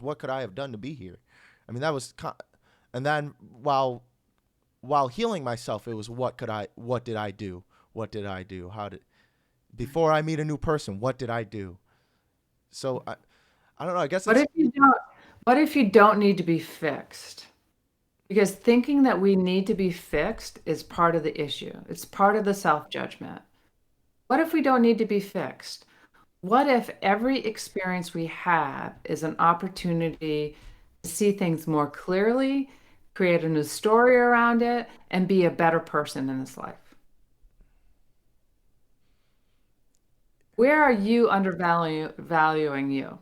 what could I have done to be here? I mean, that was, and then while healing myself, it was what did I do? What did I do? Before I meet a new person, what did I do? So I don't know. I guess What it's if you don't what if you don't need to be fixed? Because thinking that we need to be fixed is part of the issue. It's part of the self-judgment. What if we don't need to be fixed? What if every experience we have is an opportunity to see things more clearly, create a new story around it, and be a better person in this life? Where are you undervaluing you?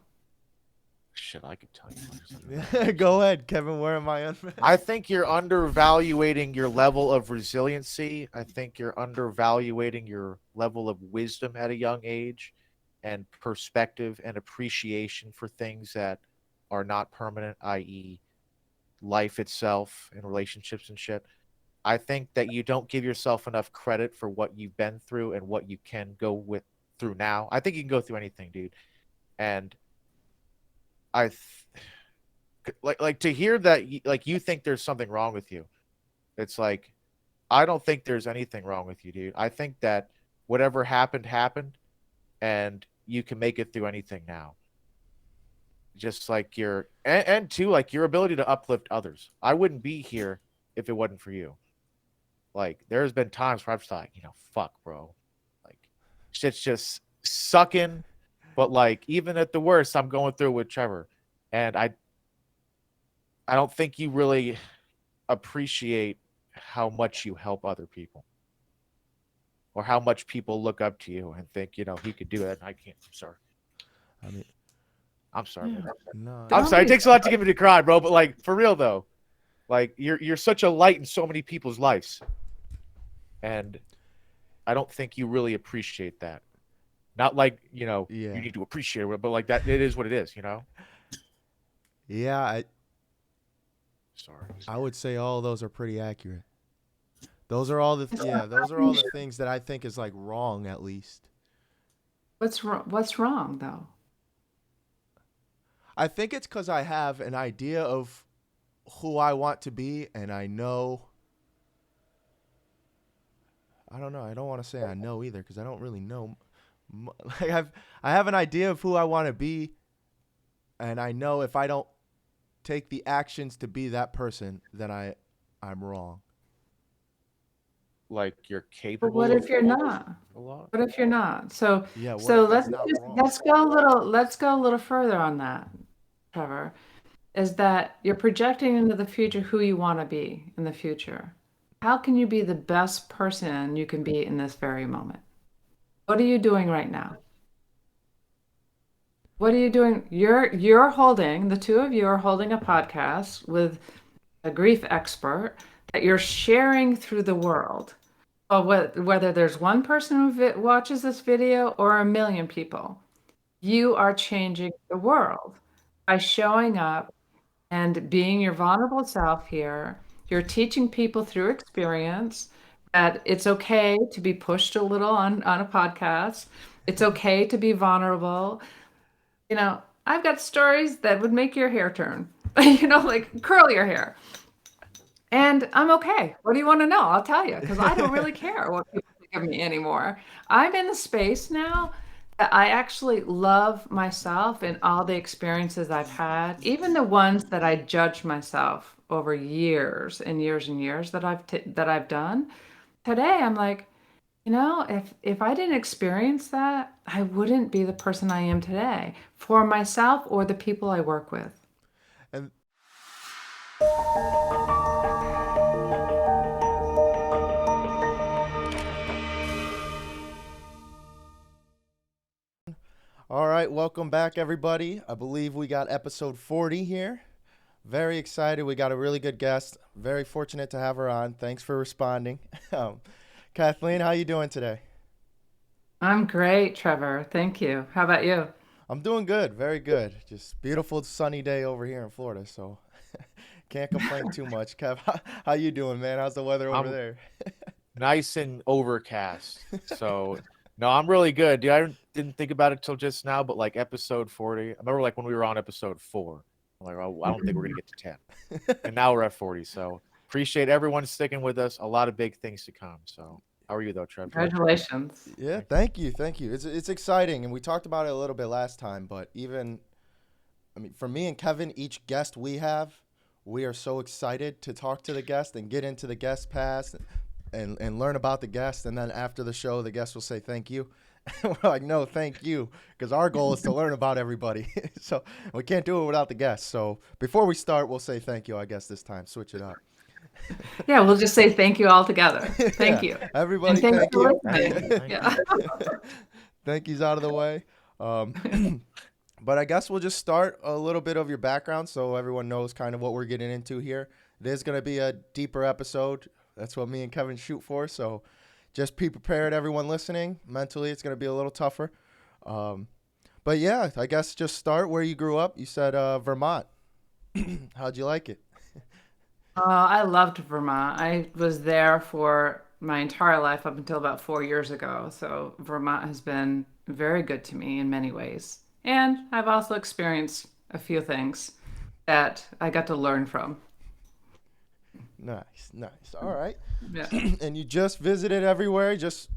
Shit, I could tell you where's go ahead, Kevin. Where am I? I think you're undervaluating your level of resiliency. I think you're undervaluating your level of wisdom at a young age and perspective and appreciation for things that are not permanent, i.e., life itself and relationships and shit. I think that you don't give yourself enough credit for what you've been through and what you can go with through now. I think you can go through anything, dude. And I like to hear that like you think there's something wrong with you. It's like I don't think there's anything wrong with you, dude. I think that whatever happened happened and you can make it through anything now. Just like your and too like your ability to uplift others. I wouldn't be here if it wasn't for you. Like there's been times where I'm just like, fuck, bro. Like shit's just sucking, but like even at the worst, I'm going through with Trevor. And I don't think you really appreciate how much you help other people or how much people look up to you and think, he could do it. And I can't. I'm sorry. I mean, I'm sorry. Yeah. no. I'm Don't sorry. It be takes a lot to get me to cry, bro. But like for real though, like you're such a light in so many people's lives. And I don't think you really appreciate that. Not like, you Yeah, need to appreciate it, but like that it is what it is, yeah. Sorry. I would say all those are pretty accurate. Those are all the It's yeah. not Those are all the appreciated. things that I think is like wrong. At least What's wrong? What's wrong though? I think it's because I have an idea of who I want to be, and I know. I don't know. I don't want to say I know either because I don't really know. Like I have an idea of who I want to be, and I know if I don't take the actions to be that person, then I'm wrong. Like you're But what capable of if you're not? a lot. What if you're not? So Yeah. What so if let's I'm not just wrong? let's go a little further on that, Trevor. Is that you're projecting into the future who you want to be in the future. How can you be the best person you can be in this very moment? What are you doing right now? What are you doing? You're holding, the two of you are holding a podcast with a grief expert that you're sharing through the world. Well, whether there's one person who watches this video or a million people, you are changing the world by showing up and being your vulnerable self here. You're teaching people through experience that it's okay to be pushed a little on a podcast. It's okay to be vulnerable. I've got stories that would make your hair turn, like curl your hair. And I'm okay. What do you want to know? I'll tell you, because I don't really care what people think of me anymore. I'm in the space now that I actually love myself and all the experiences I've had, even the ones that I judged myself over years and years and years that I've done. Today, I'm like, if I didn't experience that, I wouldn't be the person I am today for myself or the people I work with. And all right, welcome back, everybody. I believe we got episode 40 here. Very excited. We got a really good guest. Very fortunate to have her on. Thanks for responding. Um, Kathleen, how you doing today? I'm great, Trevor. Thank you. How about you? I'm doing good. Very good. Just beautiful sunny day over here in Florida, so can't complain too much. Kev, how you doing, man? How's the weather over I'm there? nice and overcast. So no, I'm really good, dude. I didn't think about it till just now, but like episode 40. I remember like when we were on episode 4. I'm like, oh, I don't think we're gonna get to 10, and now we're at 40. So appreciate everyone sticking with us. A lot of big things to come. So how are you though, Trevor? Congratulations. Yeah, thank you, thank you. It's exciting, and we talked about it a little bit last time. But even, I mean, for me and Kevin, each guest we have, we are so excited to talk to the guest and get into the guest pass, and learn about the guest. And then after the show, the guest will say thank you. We're like, no, thank you, because our goal is to learn about everybody. So we can't do it without the guests. So before we start, we'll say thank you. I guess this time, switch it up. Yeah, we'll just say thank you all together. Thank Yeah, you. everybody, And thanks thank for you. listening. Yeah. Thank you's out of the way. But I guess we'll just start a little bit of your background so everyone knows kind of what we're getting into here. It is going to be a deeper episode. That's what me and Kevin shoot for. So just be prepared, everyone listening. Mentally, it's going to be a little tougher. But yeah, I guess just start where you grew up. You said Vermont. How'd you like it? I loved Vermont. I was there for my entire life up until about 4 years ago. So Vermont has been very good to me in many ways. And I've also experienced a few things that I got to learn from. Nice, nice. All right. Yeah. And you just visited everywhere. You just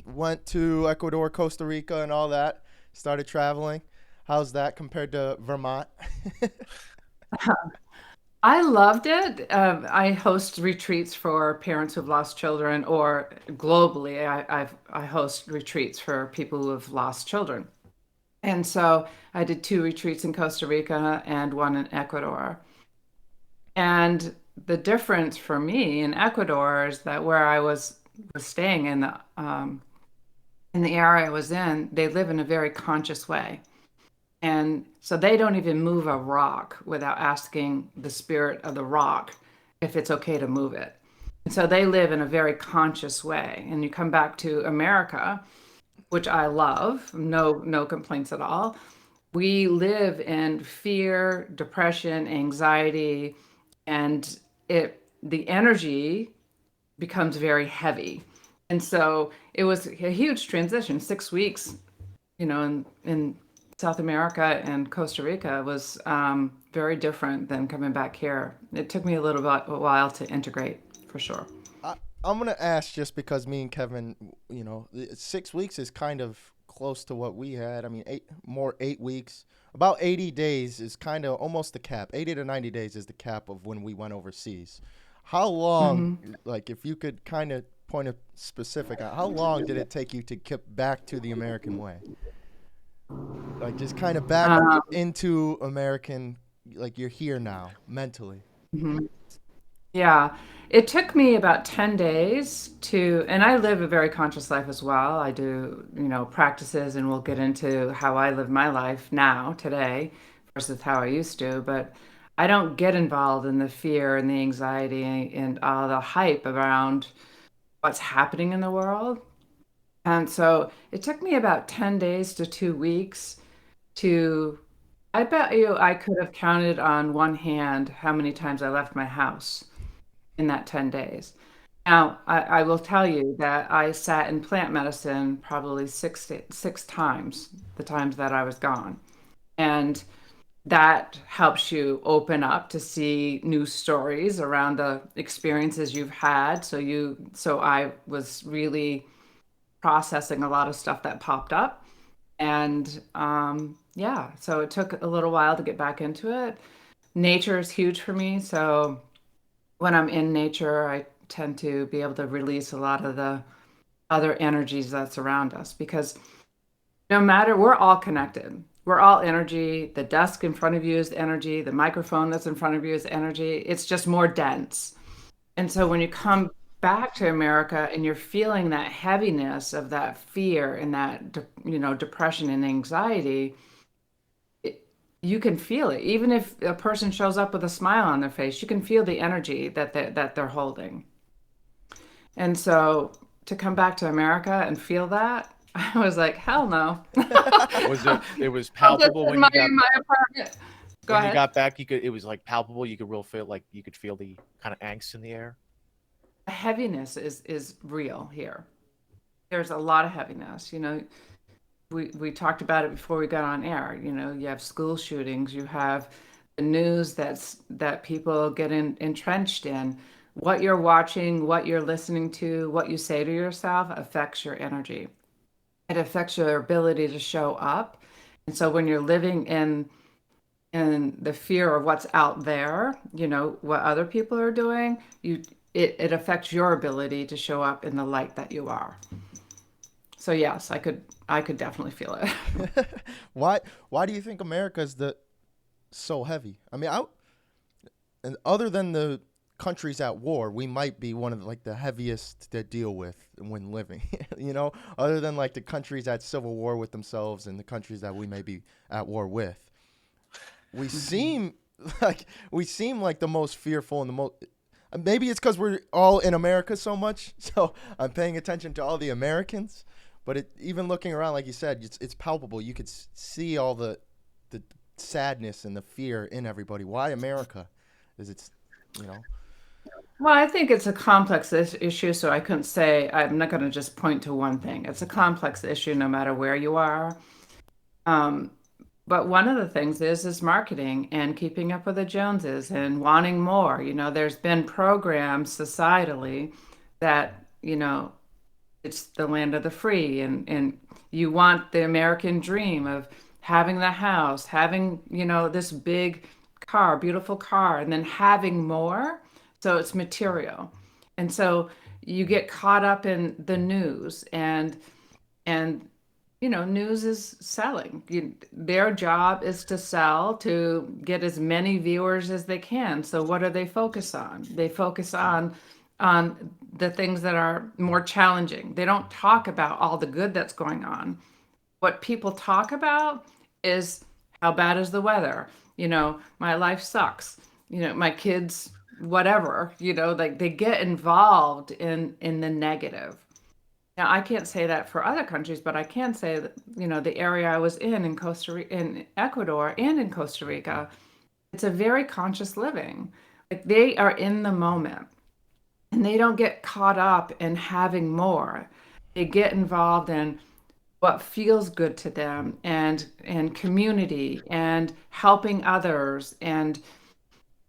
went to Ecuador, Costa Rica, and all that. Started traveling. How's that compared to Vermont? I loved it. I host retreats for parents who've lost children, or globally, I host retreats for people who have lost children. And so I did 2 retreats in Costa Rica and one in Ecuador. And the difference for me in Ecuador is that where I was staying in the area I was in, they live in a very conscious way. And so they don't even move a rock without asking the spirit of the rock if it's okay to move it. And so they live in a very conscious way. And you come back to America, which I love, no complaints at all. We live in fear, depression, anxiety, and the energy becomes very heavy. And so it was a huge transition. 6 weeks, in South America and Costa Rica was very different than coming back here. It took me a while to integrate, for sure. I'm going to ask just because me and Kevin, 6 weeks is kind of close to what we had. I mean, 8 weeks. About 80 days is kind of almost the cap. 80 to 90 days is the cap of when we went overseas. How long, like if you could kind of point a specific out, how long did it take you to get back to the American way? Like just kind of back into American, like you're here now mentally. Yeah, it took me about 10 days and I live a very conscious life as well. I do, practices, and we'll get into how I live my life now, today, versus how I used to. But I don't get involved in the fear and the anxiety and all the hype around what's happening in the world. And so it took me about 10 days to 2 weeks I bet you I could have counted on one hand how many times I left my house in that 10 days. Now, I will tell you that I sat in plant medicine probably six times, the times that I was gone. And that helps you open up to see new stories around the experiences you've had. So I was really processing a lot of stuff that popped up. And yeah, so it took a little while to get back into it. Nature is huge for me. So when I'm in nature, I tend to be able to release a lot of the other energies that surround us, because we're all connected. We're all energy. The desk in front of you is energy. The microphone that's in front of you is energy. It's just more dense. And so when you come back to America and you're feeling that heaviness of that fear and that, depression and anxiety, you can feel it. Even if a person shows up with a smile on their face, you can feel the energy that they're holding. And so to come back to America and feel that, I was like, hell no. It was I'll just palpable in when my, you got my apartment. Go when you ahead. got back? It was like palpable. You could you could feel the kind of angst in the air. Heaviness is real here. There's a lot of heaviness. We talked about it before we got on air. You have school shootings, you have the news that people get entrenched in. What you're watching, what you're listening to, what you say to yourself affects your energy. It affects your ability to show up. And so when you're living in the fear of what's out there, what other people are doing, it affects your ability to show up in the light that you are. So yes, I could definitely feel it. Why do you think America is so heavy? I mean, and other than the countries at war, we might be one of like the heaviest to deal with when living. Other than like the countries at civil war with themselves and the countries that we may be at war with, we seem like the most fearful and the most. Maybe it's because we're all in America so much, so I'm paying attention to all the Americans. But even looking around, like you said, it's palpable. You could see all the sadness and the fear in everybody. Why America? Is it's you know Well, I think it's a complex issue, so I couldn't say I'm not going to just point to one thing. It's a complex issue no matter where you are. Um, but one of the things is marketing and keeping up with the Joneses and wanting more. There's been programs societally that, it's the land of the free, and you want the American dream of having the house, having, this big car, beautiful car, and then having more. So it's material. And so you get caught up in the news, and news is selling. Their job is to sell, to get as many viewers as they can. So what do they focus on? They focus on the things that are more challenging. They don't talk about all the good that's going on. What people talk about is how bad is the weather? My life sucks. My kids, whatever. Like they get involved in the negative. Now, I can't say that for other countries, but I can say that, the area I was in Costa Rica, in Ecuador and in Costa Rica, it's a very conscious living. Like they are in the moment and they don't get caught up in having more. They get involved in what feels good to them, and community and helping others, and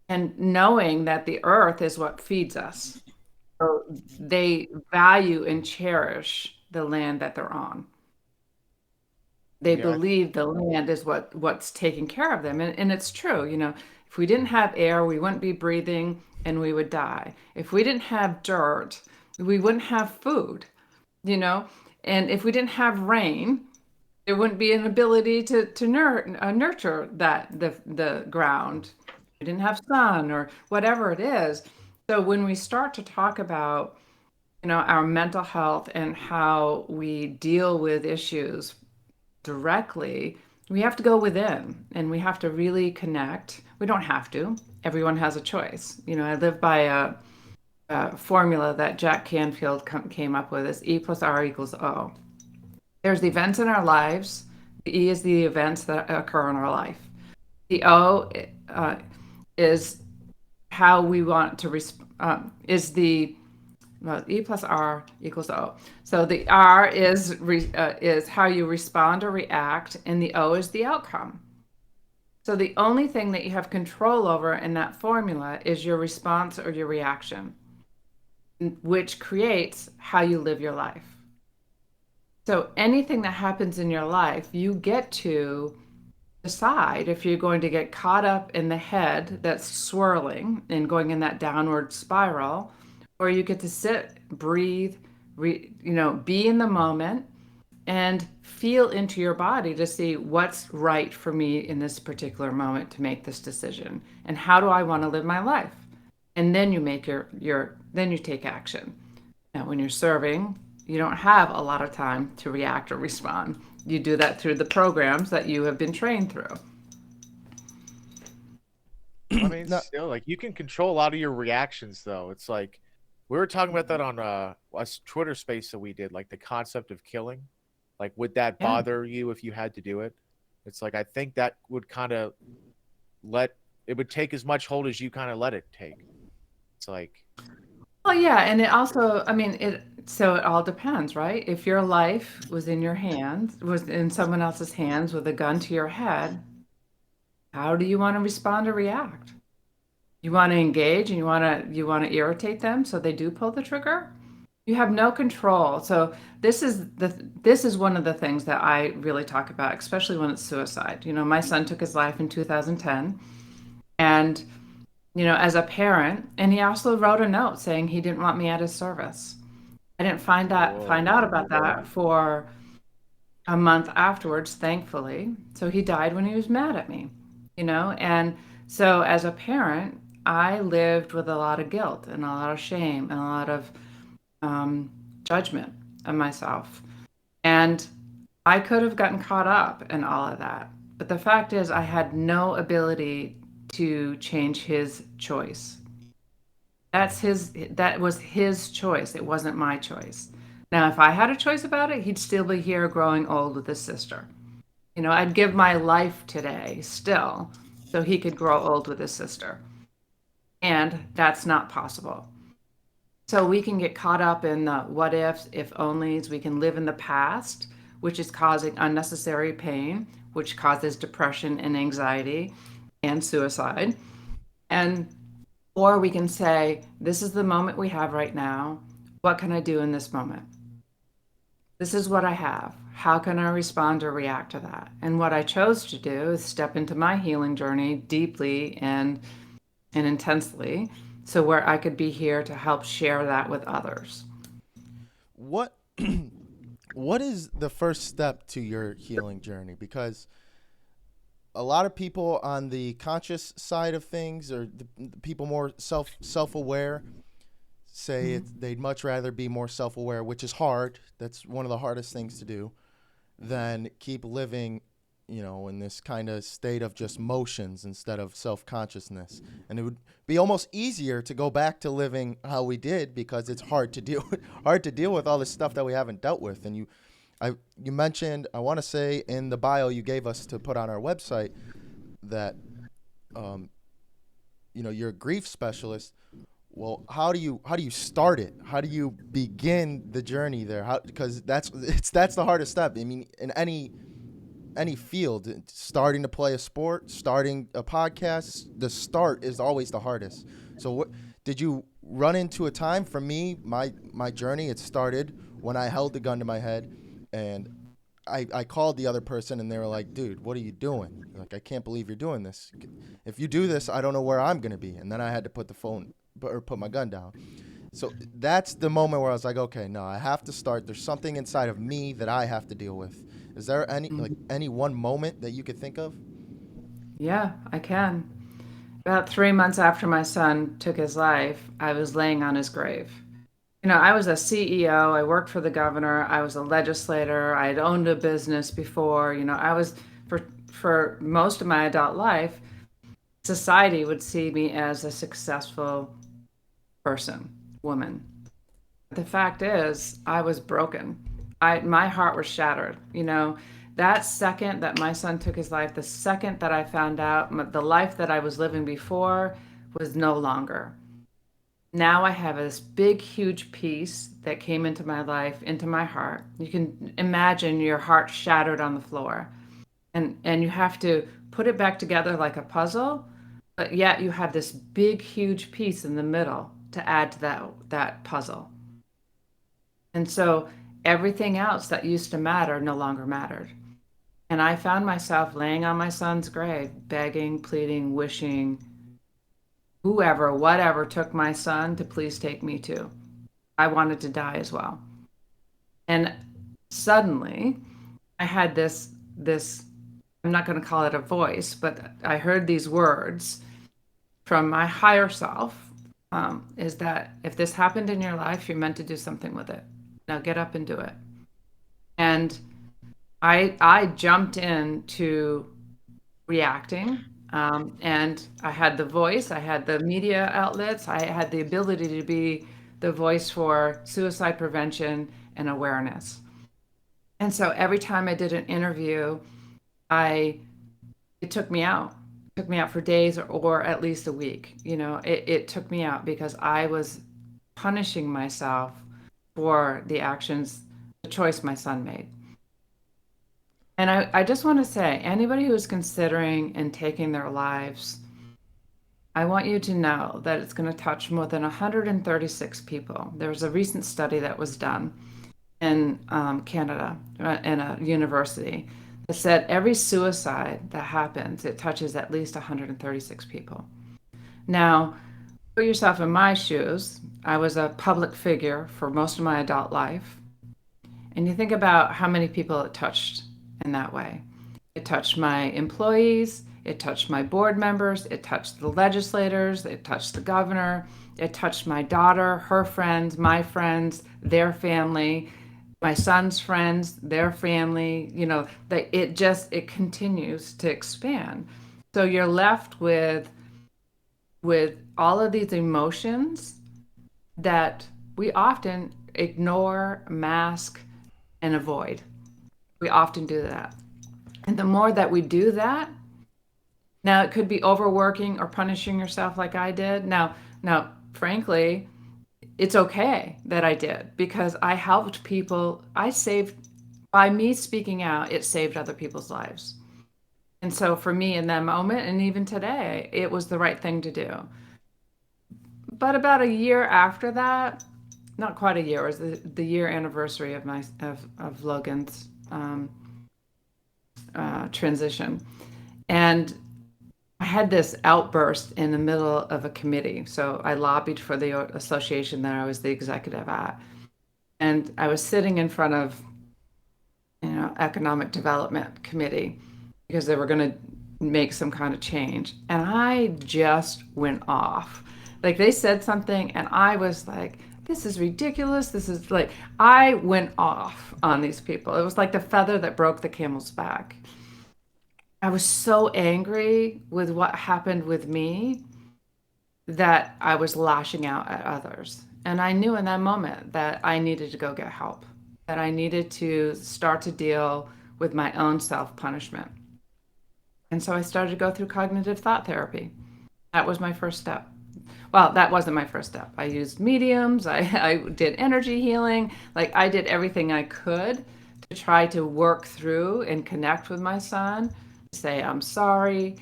knowing that the earth is what feeds us. So they value and cherish the land that they're on. They Yeah, believe the land is what's taking care of them. And it's true, if we didn't have air, we wouldn't be breathing and we would die. If we didn't have dirt, we wouldn't have food, you know? And if we didn't have rain, there wouldn't be an ability to nurture the ground. We didn't have sun or whatever it is. So when we start to talk about, our mental health and how we deal with issues directly, we have to go within and we have to really connect. We don't have to. Everyone has a choice. I live by a formula that Jack Canfield came up with, is E plus R equals O. There's the events in our lives. The E is the events that occur in our life. The O is how we want to is the well, E plus R equals O. So the R is how you respond or react, and the O is the outcome. So the only thing that you have control over in that formula is your response or your reaction, which creates how you live your life. So anything that happens in your life, you get to decide if you're going to get caught up in the head that's swirling and going in that downward spiral, or you get to sit, breathe, be in the moment and feel into your body to see what's right for me in this particular moment to make this decision. And how do I want to live my life? And then you make then you take action. Now, when you're serving, you don't have a lot of time to react or respond. You do that through the programs that you have been trained through. I mean, No, still, like you can control a lot of your reactions, though. It's like we were talking about that on a Twitter space that we did, like the concept of killing. Like, would that Yeah. bother you if you had to do it? It's like I think that would kind of it would take as much hold as you kind of let it take. It's like, Well, yeah, and it also, I mean, so it all depends, right? If your life was in your hands, was in someone else's hands with a gun to your head, How do you want to respond or react? You want to engage and you want to irritate them so they do pull the trigger? You have no control. So this is one of the things that I really talk about, especially when it's suicide. My son took his life in 2010, and as a parent, and he also wrote a note saying he didn't want me at his service. I didn't find out about that for a month afterwards, thankfully. So he died when he was mad at me, and so as a parent, I lived with a lot of guilt and a lot of shame and a lot of judgment of myself. And I could have gotten caught up in all of that. But the fact is, I had no ability to change his choice. That was his choice. It wasn't my choice. Now, if I had a choice about it, he'd still be here growing old with his sister. I'd give my life today still so he could grow old with his sister. And that's not possible. So we can get caught up in the what ifs, if onlys. We can live in the past, which is causing unnecessary pain, which causes depression and anxiety and suicide. And or we can say, this is the moment we have right now. What can I do in this moment? This is what I have. How can I respond or react to that? And what I chose to do is step into my healing journey deeply and intensely, so where I could be here to help share that with others. What what is the first step to your healing journey? Because a lot of people on the conscious side of things, or the people more self-aware, say they'd much rather be more self-aware, which is hard. That's one of the hardest things to do, than keep living, in this kind of state of just motions instead of self-consciousness. And it would be almost easier to go back to living how we did, because it's hard to deal with all this stuff that we haven't dealt with. And you mentioned, I want to say in the bio you gave us to put on our website, that you're a grief specialist. Well, how do you start it? How do you begin the journey there? Because that's the hardest step. I mean, in any field, starting to play a sport, starting a podcast, the start is always the hardest. So what did you run into a time? For me, my journey, it started when I held the gun to my head, and I called the other person, and they were like, dude, what are you doing? Like, I can't believe you're doing this. If you do this, I don't know where I'm going to be. And then I had to put my gun down. So that's the moment where I was like, okay, no, I have to start. There's something inside of me that I have to deal with. Is there any one moment that you could think of? Yeah, I can. About 3 months after my son took his life, I was laying on his grave. I was a CEO. I worked for the governor. I was a legislator. I had owned a business before. I was for most of my adult life, society would see me as a successful person, woman. The fact is, I was broken. My heart was shattered. That second that my son took his life, the second that I found out the life that I was living before was no longer. Now I have this big, huge piece that came into my life, into my heart. You can imagine your heart shattered on the floor, and you have to put it back together like a puzzle, but yet you have this big, huge piece in the middle to add to that puzzle. And so everything else that used to matter no longer mattered. And I found myself laying on my son's grave, begging, pleading, wishing whoever, whatever took my son to please take me too. I wanted to die as well. And suddenly I had this, I'm not going to call it a voice, but I heard these words from my higher self, is that if this happened in your life, you're meant to do something with it. Now get up and do it. And I jumped into reacting, and I had the voice, I had the media outlets, I had the ability to be the voice for suicide prevention and awareness. And so every time I did an interview, it took me out. It took me out for days, or at least a week. It took me out because I was punishing myself for the actions, the choice my son made. And I just want to say, anybody who's considering and taking their lives, I want you to know that it's going to touch more than 136 people. There was a recent study that was done in Canada, in a university, that said every suicide that happens, it touches at least 136 people. Now, put yourself in my shoes. I was a public figure for most of my adult life. And you think about how many people it touched in that way. It touched my employees, it touched my board members, it touched the legislators, it touched the governor, it touched my daughter, her friends, my friends, their family, my son's friends, their family, that it continues to expand. So you're left with all of these emotions that we often ignore, mask, and avoid. We often do that. And the more that we do that, now it could be overworking or punishing yourself like I did. Now, frankly, it's okay that I did, because I helped people. By me speaking out, it saved other people's lives. And so for me in that moment, and even today, it was the right thing to do. But about a year after that, not quite a year, it was the year anniversary of Logan's transition. And I had this outburst in the middle of a committee. So I lobbied for the association that I was the executive at. And I was sitting in front of, economic development committee, because they were going to make some kind of change. And I just went off. Like, they said something and I was like, this is ridiculous. This is like, I went off on these people. It was like the feather that broke the camel's back. I was so angry with what happened with me that I was lashing out at others. And I knew in that moment that I needed to go get help, that I needed to start to deal with my own self-punishment. And so I started to go through cognitive thought therapy. That was my first step. Well, that wasn't my first step. I used mediums. I did energy healing. Like, I did everything I could to try to work through and connect with my son, say, I'm sorry.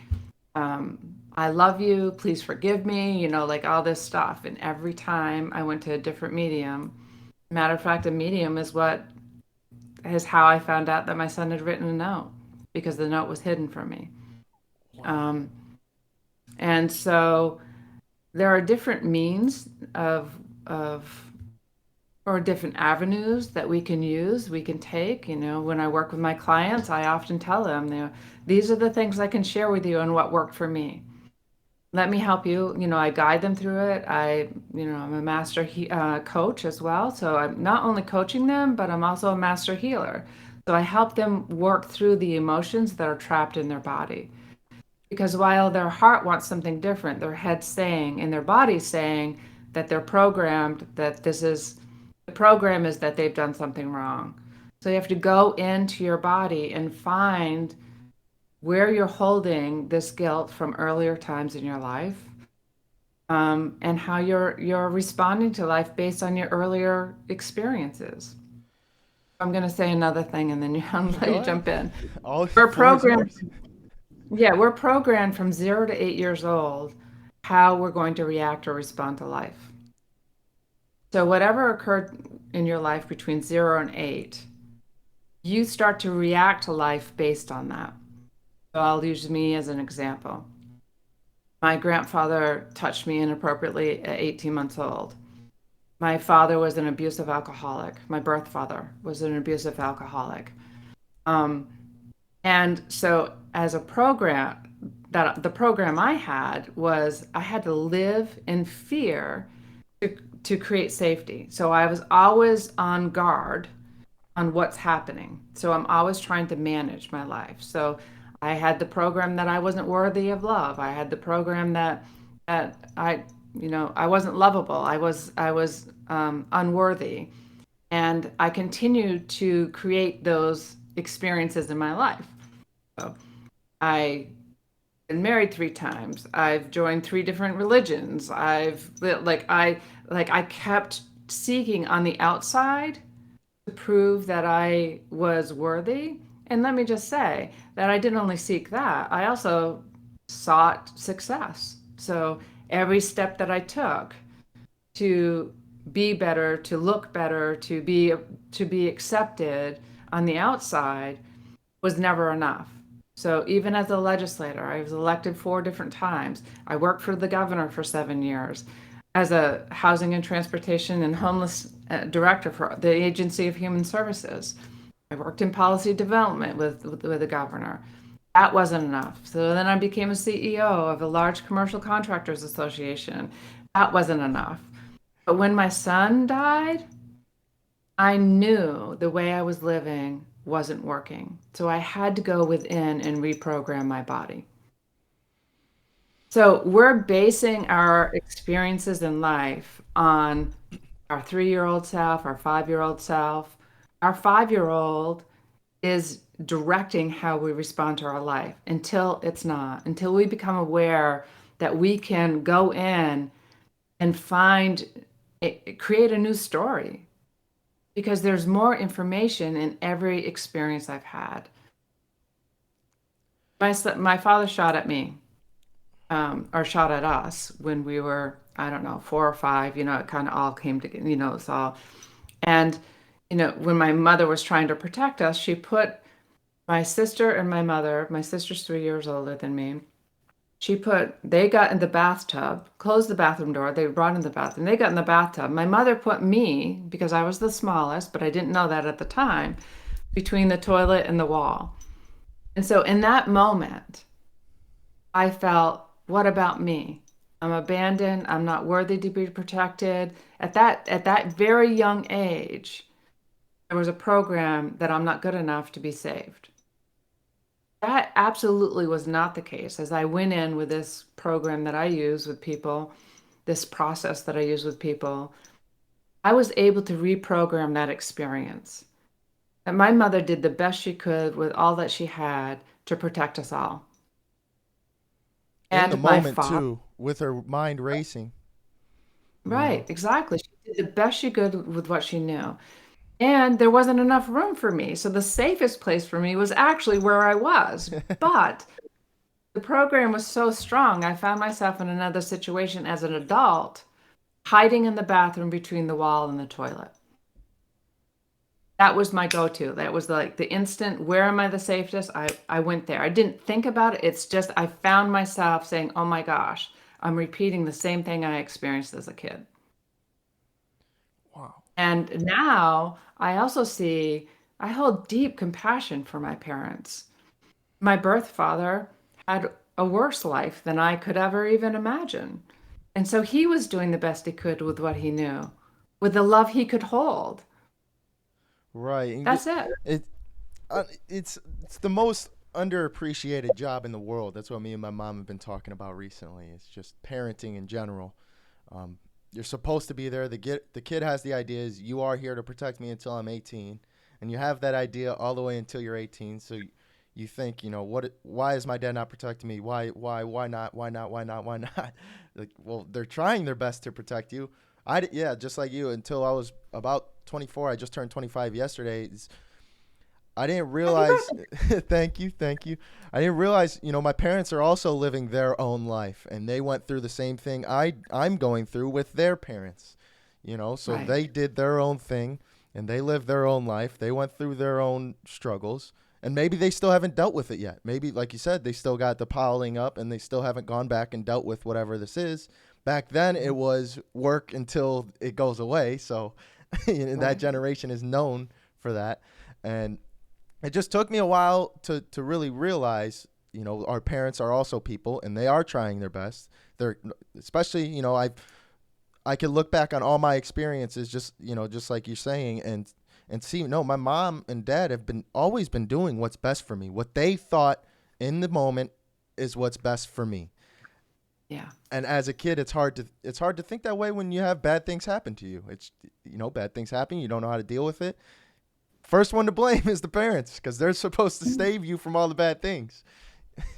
I love you. Please forgive me. Like all this stuff. And every time I went to a different medium, matter of fact, a medium is how I found out that my son had written a note, because the note was hidden from me. And so there are different means or different avenues that we can use, we can take. When I work with my clients, I often tell them, these are the things I can share with you and what worked for me. Let me help you. I guide them through it. I'm a master coach as well. So I'm not only coaching them, but I'm also a master healer. So I help them work through the emotions that are trapped in their body. Because while their heart wants something different, their head's saying and their body's saying that they're programmed, that the program is that they've done something wrong. So you have to go into your body and find where you're holding this guilt from earlier times in your life, and how you're responding to life based on your earlier experiences. I'm going to say another thing, and then I'll let you jump in. We're programmed. Yeah, we're programmed from 0 to 8 years old how we're going to react or respond to life. So whatever occurred in your life between 0 and 8, you start to react to life based on that. So I'll use me as an example. My grandfather touched me inappropriately at 18 months old. My father was an abusive alcoholic. My birth father was an abusive alcoholic. And so as a program, the program I had was I had to live in fear to create safety. So I was always on guard on what's happening. So I'm always trying to manage my life. So I had the program that I wasn't worthy of love. I had the program that I wasn't lovable. I was unworthy. And I continued to create those experiences in my life. So I've been married 3 times. I've joined 3 different religions. I kept seeking on the outside to prove that I was worthy. And let me just say that I didn't only seek that, I also sought success. So every step that I took to be better, to look better, to be accepted on the outside was never enough. So even as a legislator, I was elected 4 different times. I worked for the governor for 7 years as a housing and transportation and homeless director for the Agency of Human Services. I worked in policy development with the governor. That wasn't enough. So then I became a CEO of a large commercial contractors association. That wasn't enough. But when my son died, I knew the way I was living wasn't working. So I had to go within and reprogram my body. So we're basing our experiences in life on our 3-year-old self, our 5-year-old self. Our 5-year-old is directing how we respond to our life until it's not, until we become aware that we can go in and create a new story because there's more information in every experience I've had. My father shot at me, or shot at us when we were, I don't know, 4 or 5. It kind of all came together. It's all. And when my mother was trying to protect us, she put my sister and my mother. My sister's 3 years older than me. They got in the bathtub, closed the bathroom door. They brought in the bathroom. They got in the bathtub. My mother put me, because I was the smallest, but I didn't know that at the time, between the toilet and the wall. And so in that moment, I felt, what about me? I'm abandoned. I'm not worthy to be protected. At that very young age, there was a program that I'm not good enough to be saved. That absolutely was not the case. As I went in with this program that I use with people, this process that I use with people, I was able to reprogram that experience. And my mother did the best she could with all that she had to protect us all. In the And my moment father, too, with her mind racing. right, exactly. She did the best she could with what she knew. And there wasn't enough room for me. So the safest place for me was actually where I was. But the program was so strong, I found myself in another situation as an adult, hiding in the bathroom between the wall and the toilet. That was my go-to. That was like the instant, where am I the safest? I went there. I didn't think about it. It's just I found myself saying, oh my gosh, I'm repeating the same thing I experienced as a kid. Wow. And now I also see, I hold deep compassion for my parents. My birth father had a worse life than I could ever even imagine. And so he was doing the best he could with what he knew, with the love he could hold. Right. That's it. It, it's the most underappreciated job in the world. That's what me and my mom have been talking about recently. It's just parenting in general. Um, you're supposed to be there. The kid has the idea is you are here to protect me until I'm 18, and you have that idea all the way until you're 18. So you think, why is my dad not protecting me? Why not? Why not? Why not? Why not? Like, well, they're trying their best to protect you. Yeah, just like you. Until I was about 24, I just turned 25 yesterday. I didn't realize. Thank you, thank you. I didn't realize, my parents are also living their own life, and they went through the same thing I'm going through with their parents. So Right. they did their own thing, and they lived their own life. They went through their own struggles, and maybe they still haven't dealt with it yet. Maybe, like you said, they still got the piling up, and they still haven't gone back and dealt with whatever this is. Back then, it was work until it goes away. So, that Right. generation is known for that, and it just took me a while to really realize, our parents are also people and they are trying their best. They're especially, I could look back on all my experiences, just like you're saying, and see, no, my mom and dad have always been doing what's best for me. What they thought in the moment is what's best for me. Yeah. And as a kid, it's hard to think that way when you have bad things happen to you. It's, bad things happen. You don't know how to deal with it. First one to blame is the parents because they're supposed to save you from all the bad things.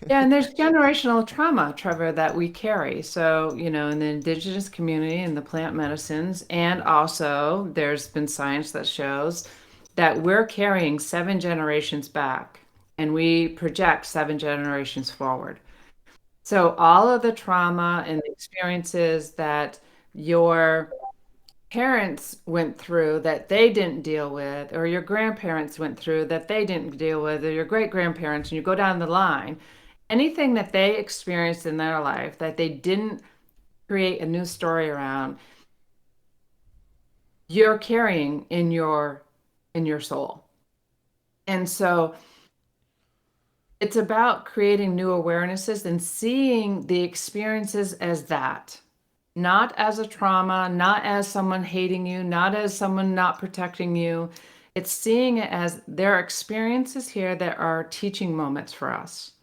Yeah, and there's generational trauma, Trevor, that we carry. So, in the indigenous community and the plant medicines, and also there's been science that shows that we're carrying 7 generations back and we project 7 generations forward. So all of the trauma and the experiences that your parents went through that they didn't deal with, or your grandparents went through that they didn't deal with, or your great grandparents, and you go down the line, anything that they experienced in their life that they didn't create a new story around, you're carrying in your soul. And so it's about creating new awarenesses and seeing the experiences as that, not as a trauma, not as someone hating you, not as someone not protecting you. It's seeing it as there are experiences here that are teaching moments for us.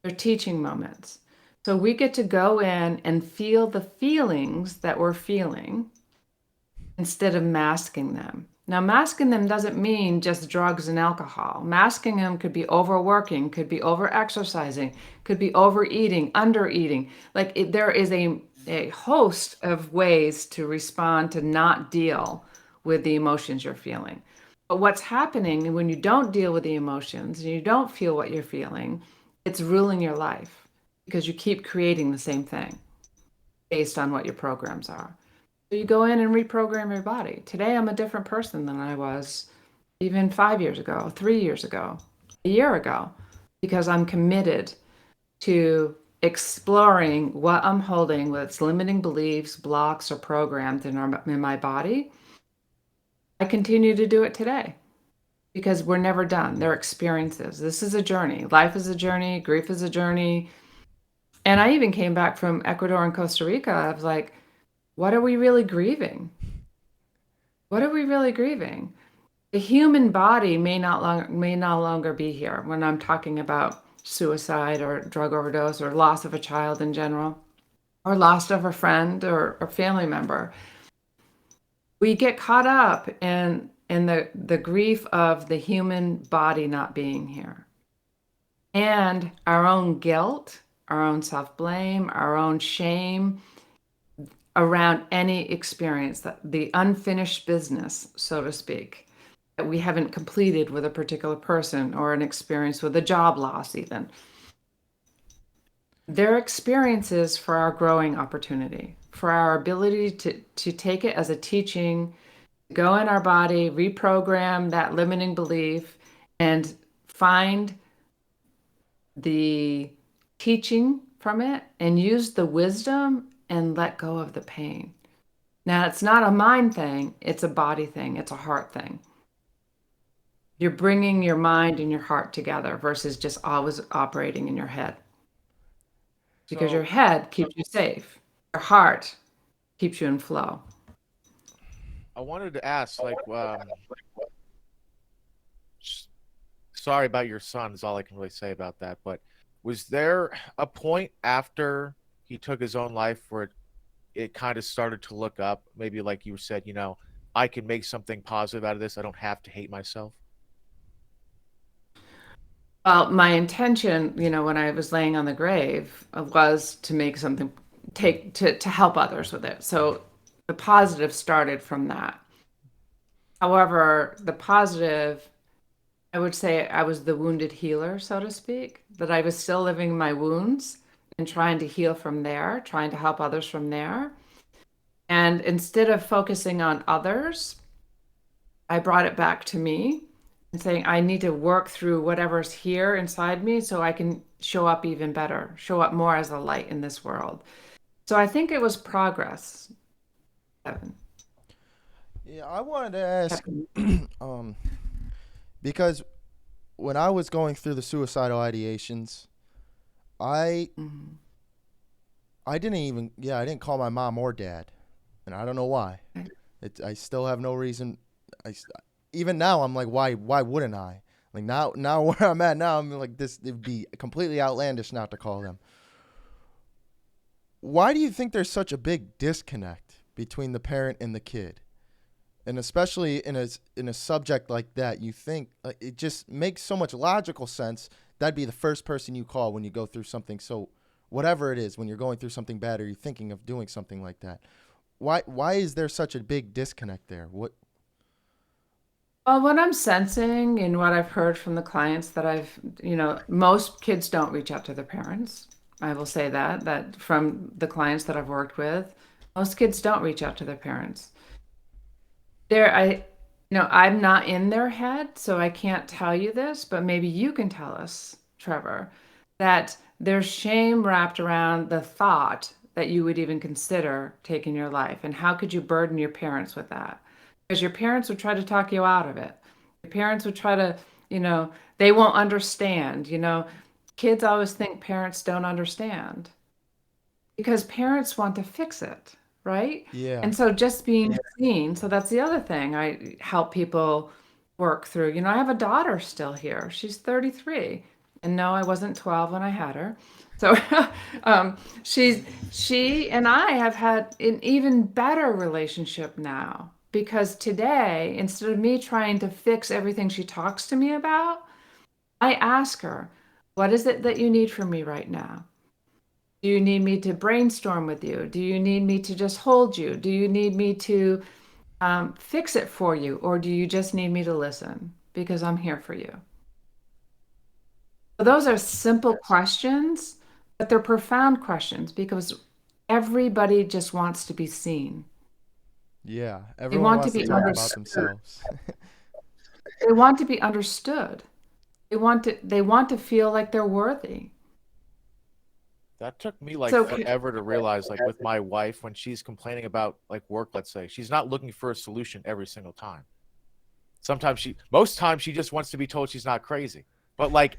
They're teaching moments. So we get to go in and feel the feelings that we're feeling instead of masking them. Now, masking them doesn't mean just drugs and alcohol. Masking them could be overworking, could be over-exercising, could be overeating, undereating. There is a host of ways to respond to not deal with the emotions you're feeling. But what's happening when you don't deal with the emotions and you don't feel what you're feeling, it's ruling your life because you keep creating the same thing based on what your programs are. So you go in and reprogram your body. Today, I'm a different person than I was even 5 years ago, 3 years ago, a year ago, because I'm committed to exploring what I'm holding with its limiting beliefs, blocks, or programs in my body. I continue to do it today because we're never done. They're experiences. This is a journey. Life is a journey. Grief is a journey. And I even came back from Ecuador and Costa Rica. I was like, what are we really grieving? What are we really grieving? The human body may no longer be here when I'm talking about suicide or drug overdose or loss of a child in general, or loss of a friend or a family member. We get caught up in the grief of the human body not being here. And our own guilt, our own self-blame, our own shame around any experience, that the unfinished business, so to speak, that we haven't completed with a particular person or an experience with a job loss even. They're experiences for our growing opportunity, for our ability to take it as a teaching, go in our body, reprogram that limiting belief, and find the teaching from it and use the wisdom and let go of the pain. Now, it's not a mind thing, it's a body thing, it's a heart thing. You're bringing your mind and your heart together versus just always operating in your head. Because So your head keeps you safe, your heart keeps you in flow. I wanted to ask, sorry about your son is all I can really say about that. But was there a point after he took his own life where it kind of started to look up? Maybe like you said, I can make something positive out of this. I don't have to hate myself. Well, my intention, when I was laying on the grave, was to make something, to help others with it. So the positive started from that. However, the positive, I would say I was the wounded healer, so to speak, that I was still living my wounds and trying to heal from there, trying to help others from there. And instead of focusing on others, I brought it back to me and saying, I need to work through whatever's here inside me so I can show up even better, show up more as a light in this world. So I think it was progress, Kevin. Yeah, I wanted to ask, because when I was going through the suicidal ideations, I Mhm. I didn't call my mom or dad, and I don't know why. I still have no reason. Even now I'm like, why wouldn't I? Like now where I'm at now, I'm like, this, it'd be completely outlandish not to call them. Why do you think there's such a big disconnect between the parent and the kid? And especially in a subject like that, you think it just makes so much logical sense. That'd be the first person you call when you go through something. So whatever it is, when you're going through something bad or you're thinking of doing something like that, why is there such a big disconnect there? What? Well, what I'm sensing and what I've heard from the clients that most kids don't reach out to their parents. I will say that from the clients that I've worked with, most kids don't reach out to their parents. I'm not in their head, so I can't tell you this, but maybe you can tell us, Trevor, that there's shame wrapped around the thought that you would even consider taking your life. And how could you burden your parents with that? Because your parents would try to talk you out of it. Your parents would try to, they won't understand. Kids always think parents don't understand because parents want to fix it, right? Yeah. And so just being seen, so that's the other thing I help people work through. I have a daughter still here. She's 33. And no, I wasn't 12 when I had her. So um, she and I have had an even better relationship now because today, instead of me trying to fix everything she talks to me about, I ask her, what is it that you need from me right now? Do you need me to brainstorm with you? Do you need me to just hold you? Do you need me to fix it for you? Or do you just need me to listen? Because I'm here for you. So those are simple questions, but they're profound questions because everybody just wants to be seen. Yeah. They Everyone want to wants to be talk about understood. themselves. They want to be understood. They want to feel like they're worthy. That took me like So forever to realize, like with my wife, when she's complaining about like work, let's say, she's not looking for a solution every single time. Most times she just wants to be told she's not crazy. But like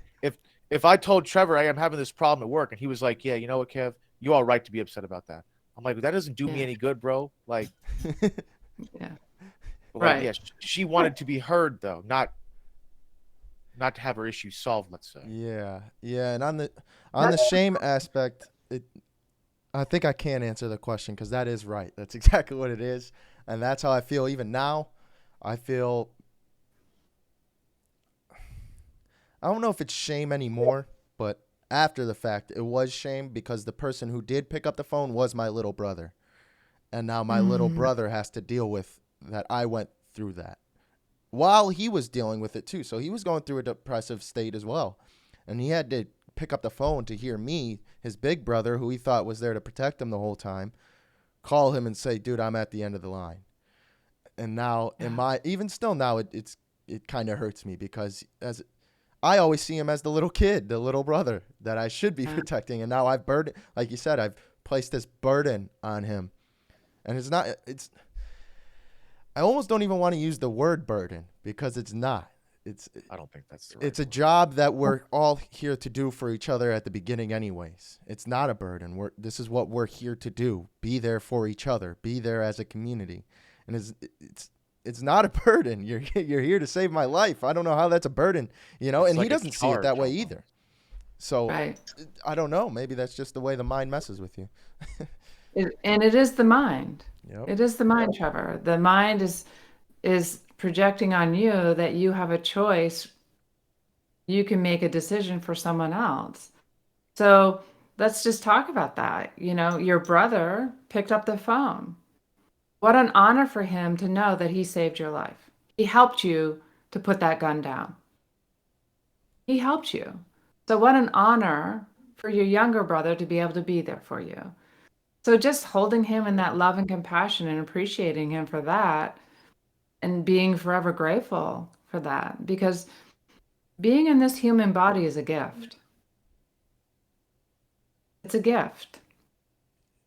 if I told Trevor, hey, I'm having this problem at work, and he was like, yeah, you know what, Kev, you all right to be upset about that. I'm like, that doesn't do me yeah, any good, bro. yeah, Like, right. yeah, she wanted to be heard though, not to have her issues solved, let's say. Yeah. Yeah. And on the That's shame aspect, I think I can answer the question because that is right. That's exactly what it is. And that's how I feel even now. I feel, I don't know if it's shame anymore, but after the fact, it was shame because the person who did pick up the phone was my little brother. And now my little mm, brother has to deal with that I went through that while he was dealing with it too. So he was going through a depressive state as well. And he had to pick up the phone to hear me, his big brother, who he thought was there to protect him the whole time, call him and say, dude, I'm at the end of the line. And now, yeah. even still now, it kind of hurts me because as I always see him as the little kid, the little brother that I should be Yeah. protecting. And now like you said, I've placed this burden on him. And I almost don't even want to use the word burden because it's not. It's I don't think that's the right it's a word. job that we're all here to do for each other at the beginning anyways. It's not a burden. This is what we're here to do. Be there for each other. Be there as a community. And it's not a burden. You're here to save my life. I don't know how that's a burden, It's and he like a doesn't see it that charge way almost. either. So Right. I don't know. Maybe that's just the way the mind messes with you. And it is the mind. Yep. It is the mind, Trevor. The mind is projecting on you that you have a choice. You can make a decision for someone else. So let's just talk about that. Your brother picked up the phone. What an honor for him to know that he saved your life. He helped you to put that gun down. He helped you. So what an honor for your younger brother to be able to be there for you. So just holding him in that love and compassion and appreciating him for that and being forever grateful for that because being in this human body is a gift. It's a gift.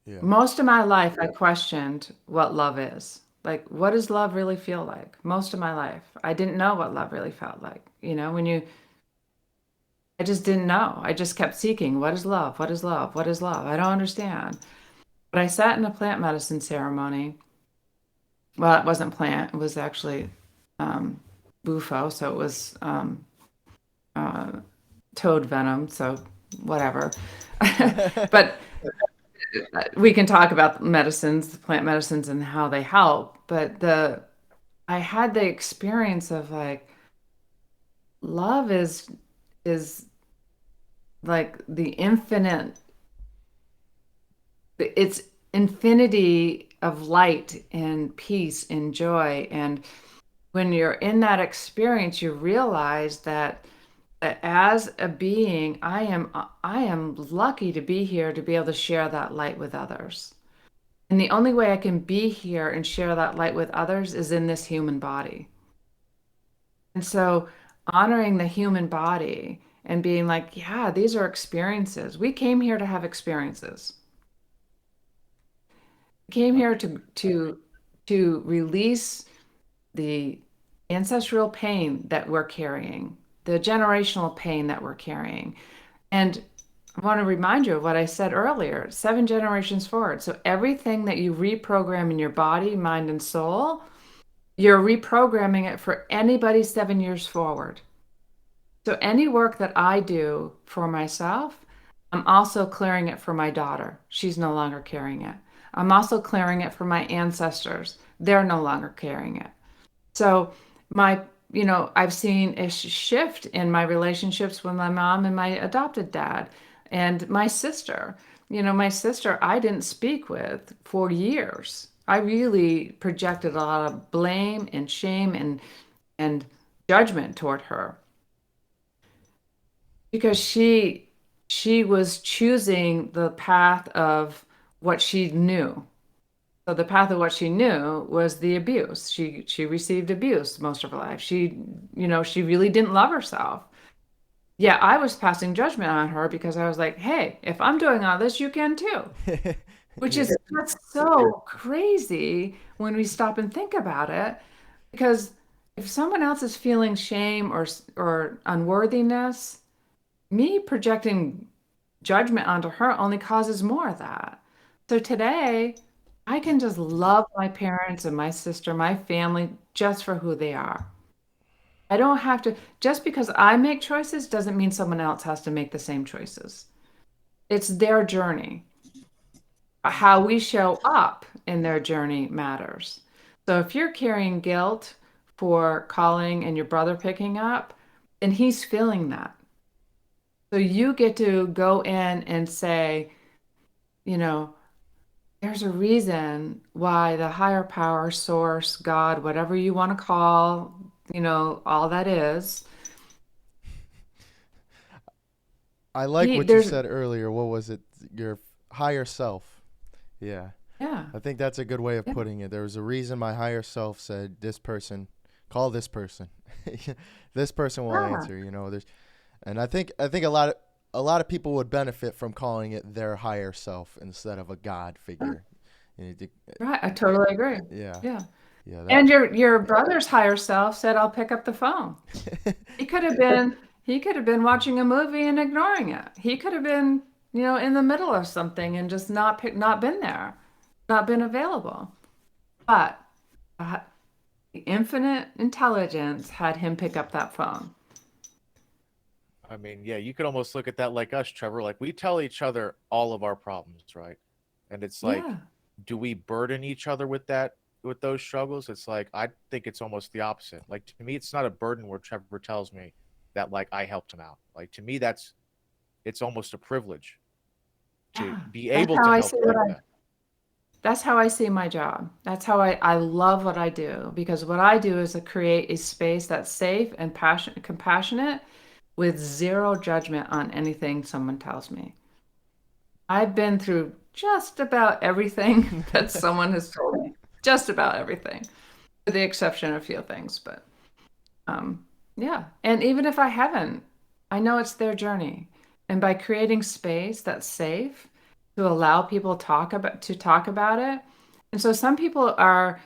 Yeah. Most of my life, I questioned what love is. Like, what does love really feel like? Most of my life, I didn't know what love really felt like. I just didn't know. I just kept seeking, what is love? What is love? What is love? I don't understand. But I sat in a plant medicine ceremony. Well, it wasn't plant, it was actually um, bufo. So it was uh, toad venom. So whatever. But we can talk about medicines, the plant medicines, and how they help. But I had the experience of like love is like the infinite. It's infinity of light and peace and joy. And when you're in that experience, you realize that as a being, I am lucky to be here to be able to share that light with others. And the only way I can be here and share that light with others is in this human body. And so honoring the human body and being like, yeah, these are experiences. We came here to have experiences. We came here to release the ancestral pain that we're carrying, the generational pain that we're carrying. And I want to remind you of what I said earlier, 7 generations forward. So everything that you reprogram in your body, mind, and soul, you're reprogramming it for anybody 7 years forward. So any work that I do for myself, I'm also clearing it for my daughter. She's no longer carrying it. I'm also clearing it for my ancestors. They're no longer carrying it. So I've seen a shift in my relationships with my mom and my adopted dad and my sister. My sister I didn't speak with for years. I really projected a lot of blame and shame and judgment toward her because she was choosing the path of what she knew. So the path of what she knew was the abuse. She received abuse most of her life. She really didn't love herself. Yeah, I was passing judgment on her because I was like, "Hey, if I'm doing all this, you can too." Which Yeah. is that's so crazy when we stop and think about it. Because if someone else is feeling shame or unworthiness, me projecting judgment onto her only causes more of that. So today, I can just love my parents and my sister, my family, just for who they are. I don't have to, just because I make choices doesn't mean someone else has to make the same choices. It's their journey. How we show up in their journey matters. So if you're carrying guilt for calling and your brother picking up, then he's feeling that. So you get to go in and say, you know, there's a reason why the higher power, source, God, whatever you want to call, all that is, I like he what you there's said earlier. What was it? Your higher self. Yeah. yeah, I think that's a good way of yeah, putting it. There was a reason my higher self said, this person, call this person. This person will yeah, answer, and I think a lot of people would benefit from calling it their higher self instead of a God figure. You know, right. I totally agree. yeah. Yeah. Yeah, And your brother's higher self said, "I'll pick up the phone." that He could have been watching a movie and ignoring it. He could have been, in the middle of something and just not been there, not been available. But uh, the infinite intelligence had him pick up that phone. I mean, yeah, you could almost look at that like us, Trevor. Like we tell each other all of our problems, right? And it's like, Yeah. do we burden each other with that, with those struggles? It's like, I think it's almost the opposite. Like to me, it's not a burden where Trevor tells me that like I helped him out. Like to me, it's almost a privilege to Yeah. be That's able how to I help see you what like I that. That's how I see my job. That's how I love what I do because what I do is to create a space that's safe and compassionate with zero judgment on anything someone tells me. I've been through just about everything that someone has told me, just about everything, with the exception of a few things. But um, yeah, and even if I haven't, I know it's their journey. And by creating space that's safe to allow people talk about it. And so some people are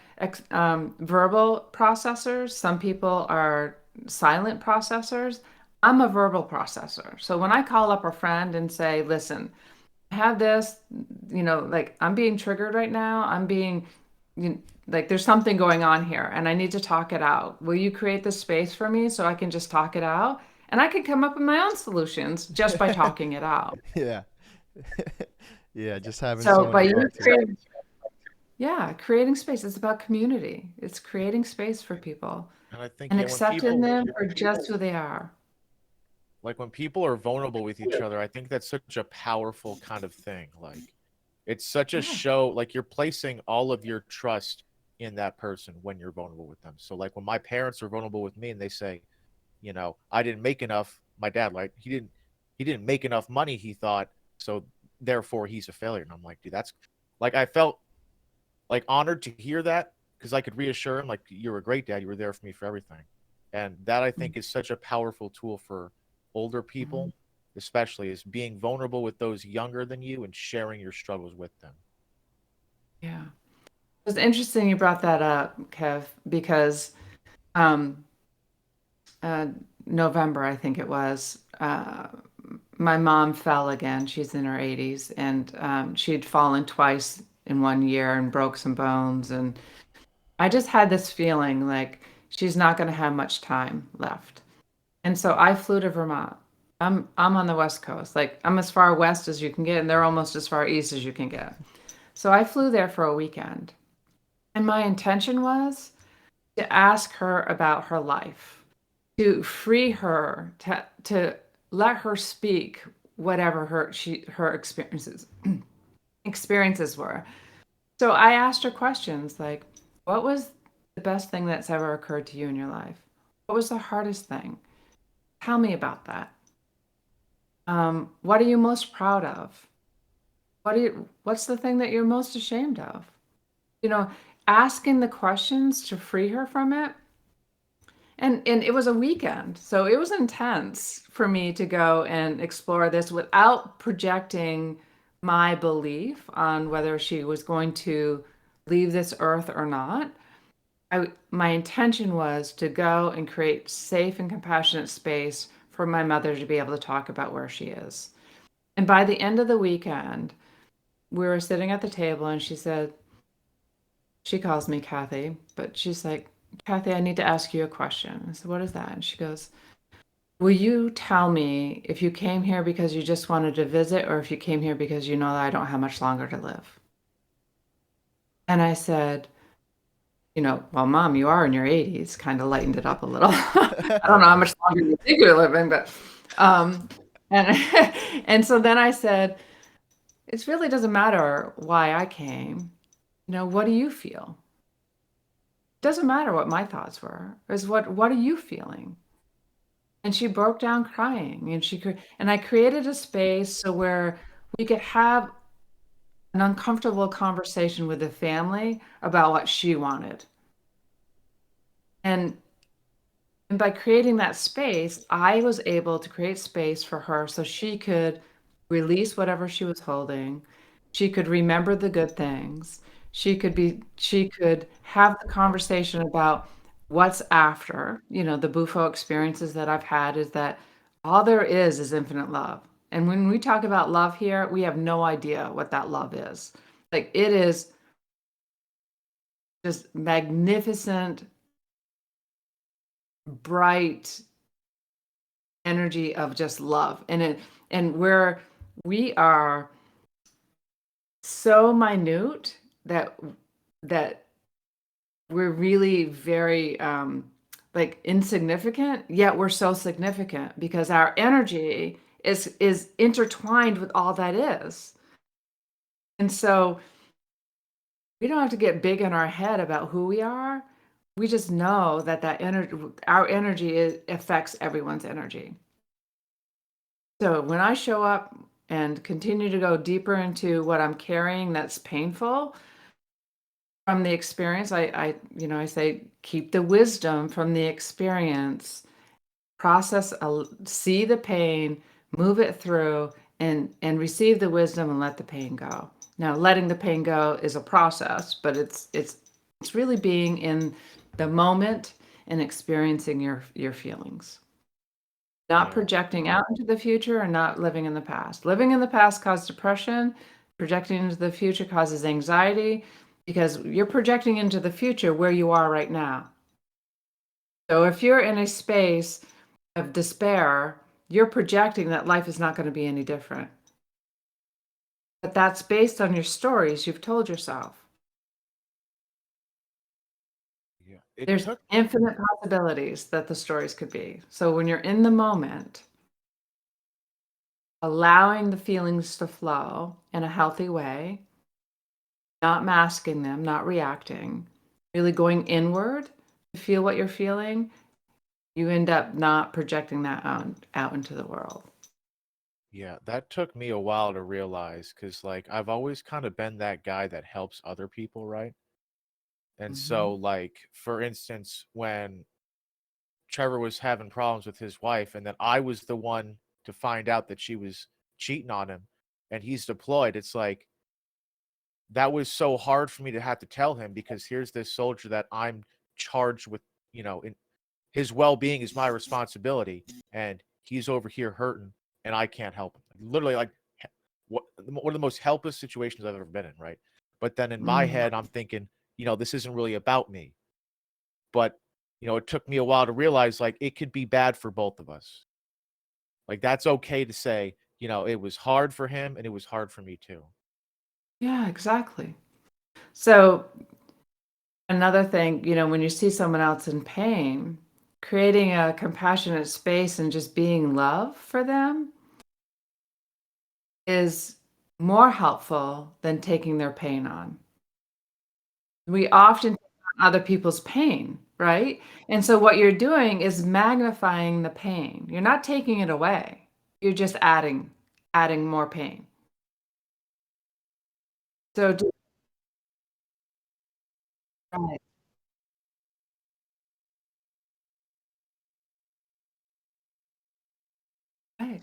verbal processors, some people are silent processors. I'm a verbal processor. So when I call up a friend and say, listen, I have this, like I'm being triggered right now. Like there's something going on here and I need to talk it out. Will you create the space for me so I can just talk it out? And I can come up with my own solutions just by talking it out. yeah. Yeah, just having So someone by to you talk to. creating, yeah, creating space, it's about community. It's creating space for people And I think, and yeah, accepting them for just who they are. when people are vulnerable with each other, I think that's such a powerful kind of thing. Like it's such a Yeah. show, like you're placing all of your trust in that person when you're vulnerable with them. So like when my parents are vulnerable with me and they say, I didn't make enough. My dad, like he didn't make enough money, he thought, so therefore he's a failure. And I'm like, dude, that's like, I felt like honored to hear that because I could reassure him, like, you're a great dad. You were there for me for everything. And that I think is such a powerful tool for older Mhm. people, especially, is being vulnerable with those younger than you and sharing your struggles with them. Yeah. It's interesting you brought that up, Kev, because um, uh, November, I think it was, my mom fell again. She's in her 80s, and she'd fallen twice in 1 year and broke some bones. And I just had this feeling like she's not going to have much time left. And so I flew to Vermont. I'm on the West Coast. Like I'm as far west as you can get, and they're almost as far east as you can get. So I flew there for a weekend. And my intention was to ask her about her life, to free her, to let her speak whatever her experiences were. So I asked her questions like, what was the best thing that's ever occurred to you in your life? What was the hardest thing? Tell me about that. What are you most proud of? What's the thing that you're most ashamed of? You know, asking the questions to free her from it. And it was a weekend, so it was intense for me to go and explore this without projecting my belief on whether she was going to leave this earth or not. My intention was to go and create safe and compassionate space for my mother to be able to talk about where she is. And by the end of the weekend, we were sitting at the table and she said, she calls me Kathy, but she's like, Kathy, I need to ask you a question. I said, what is that? And she goes, will you tell me if you came here because you just wanted to visit or if you came here because you know that I don't have much longer to live? And I said, well, Mom, you are in your 80s, kind of lightened it up a little. I don't know how much longer you think you're living, but and and so then I said, it really doesn't matter why I came. What do you feel? It doesn't matter what my thoughts were. It's what are you feeling? And she broke down crying, and I created a space so where we could have an uncomfortable conversation with the family about what she wanted. And And by creating that space, I was able to create space for her so she could release whatever she was holding. She could remember the good things. She could have the conversation about what's after. The Bufo experiences that I've had is that all there is infinite love. And when we talk about love here, we have no idea what that love is. Like it is just magnificent, bright energy of just love. And we are so minute that we're really very like insignificant, yet we're so significant because our energy is intertwined with all that is. And so we don't have to get big in our head about who we are. We just know that energy, our energy affects everyone's energy. So when I show up and continue to go deeper into what I'm carrying that's painful from the experience, I say keep the wisdom from the experience, process, see the pain, move it through, and receive the wisdom and let the pain go. Now, letting the pain go is a process, but it's really being in the moment and experiencing your feelings. Not Yeah. projecting out into the future and not living in the past. Living in the past causes depression. Projecting into the future causes anxiety because you're projecting into the future where you are right now. So if you're in a space of despair, you're projecting that life is not going to be any different. But that's based on your stories you've told yourself. Yeah. It There's took infinite possibilities that the stories could be. So when you're in the moment, allowing the feelings to flow in a healthy way, not masking them, not reacting, really going inward to feel what you're feeling, you end up not projecting that out into the world. Yeah, that took me a while to realize because, like, I've always kind of been that guy that helps other people, right? And Hmm. so, like, for instance, when Trevor was having problems with his wife, and then I was the one to find out that she was cheating on him and he's deployed, it's like that was so hard for me to have to tell him because here's this soldier that I'm charged with, in his well-being is my responsibility, and he's over here hurting, and I can't help him. Literally, like, one of the most helpless situations I've ever been in, right? But then in my Mm. head, I'm thinking, this isn't really about me. But it took me a while to realize, like, it could be bad for both of us. Like, that's okay to say, it was hard for him and it was hard for me too. Yeah, exactly. So another thing, when you see someone else in pain, creating a compassionate space and just being love for them is more helpful than taking their pain on. We often take on other people's pain, right? And so what you're doing is magnifying the pain. You're not taking it away. You're just adding more pain. So right, right.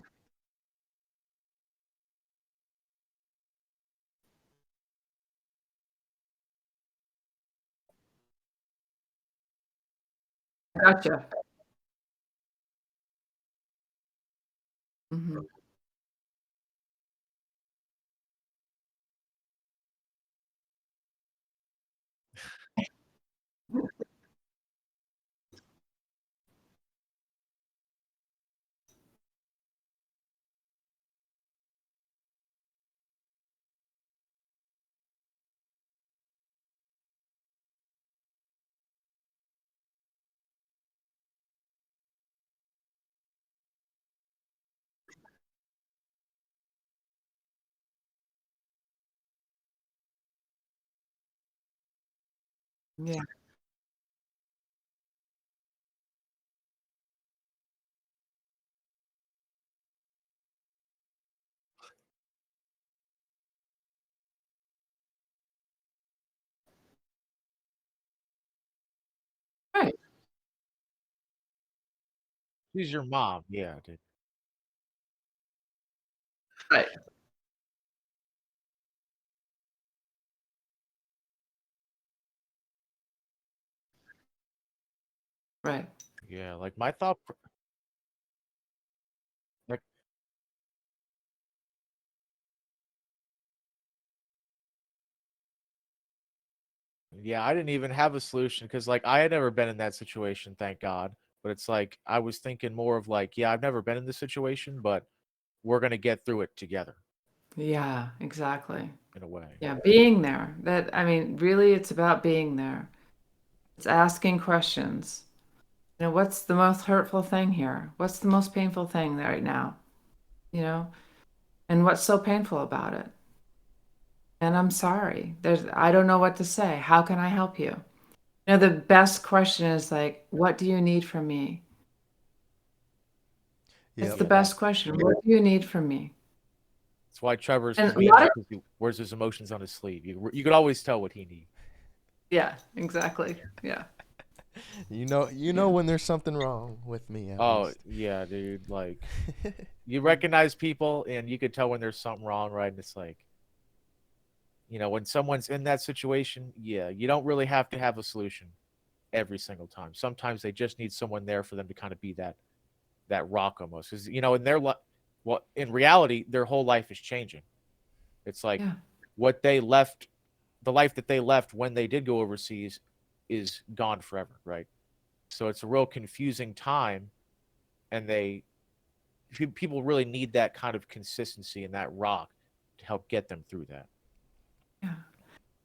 Gotcha. Mhm. Yeah, right, She's your mom. Yeah, dude. right, right. Yeah, like my thought, like, yeah, I didn't even have a solution because, like, I had never been in that situation, thank God. But it's like I was thinking more of like, yeah, I've never been in this situation, but we're gonna get through it together Yeah, exactly. in a way. Yeah, being there. I mean, really, it's about being there. It's asking questions. What's the most hurtful thing here? What's the most painful thing right now? You know, and what's so painful about it? And I'm sorry. I don't know what to say. How can I help you? The best question is like, what do you need from me? It's Yep. the Yeah, that best question. What do you need from me? that's why Trevor's And a convenient lot of, because he wears his emotions on his sleeve. You could always tell what he needs. yeah, exactly. Yeah, You know yeah, when there's something wrong with me at Oh least. yeah, dude. Like, you recognize people and you could tell when there's something wrong, right? And it's like, when someone's in that situation, yeah, you don't really have to have a solution every single time. Sometimes they just need someone there for them to kind of be that rock almost. Because in their well, in reality, their whole life is changing. It's like yeah, what they left, the life that they left when they did go overseas, is gone forever, right? So it's a real confusing time, and people really need that kind of consistency and that rock to help get them through that. yeah.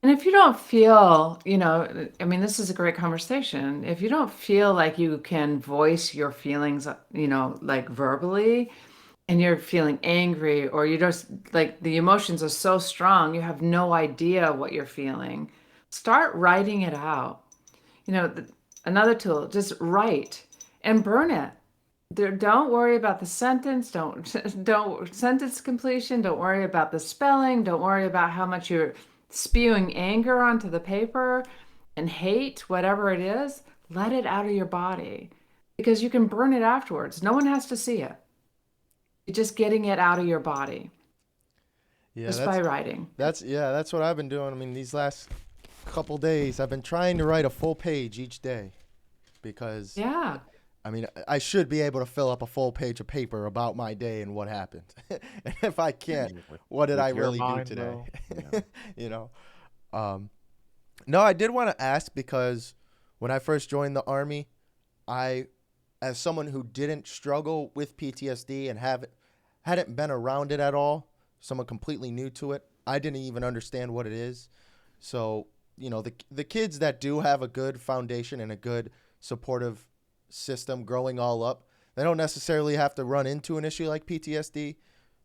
And if you don't feel, I mean, this is a great conversation. If you don't feel like you can voice your feelings, like verbally, and you're feeling angry, or you just like the emotions are so strong, you have no idea what you're feeling, start writing it out. You know, another tool, just write and burn it. Don't worry about the sentence. Don't sentence completion. Don't worry about the spelling. Don't worry about how much you're spewing anger onto the paper and hate, whatever it is. Let it out of your body because you can burn it afterwards. No one has to see it. You're just getting it out of your body Yeah, just by writing. that's what I've been doing. I mean, these last couple days, I've been trying to write a full page each day because Yeah. I mean, I should be able to fill up a full page of paper about my day and what happened. And if I can't, what did With I your really do mind, today? though, yeah. You know. No, I did want to ask because when I first joined the army, I, as someone who didn't struggle with PTSD and hadn't been around it at all, someone completely new to it, I didn't even understand what it is. So, the kids that do have a good foundation and a good supportive system growing all up, they don't necessarily have to run into an issue like PTSD.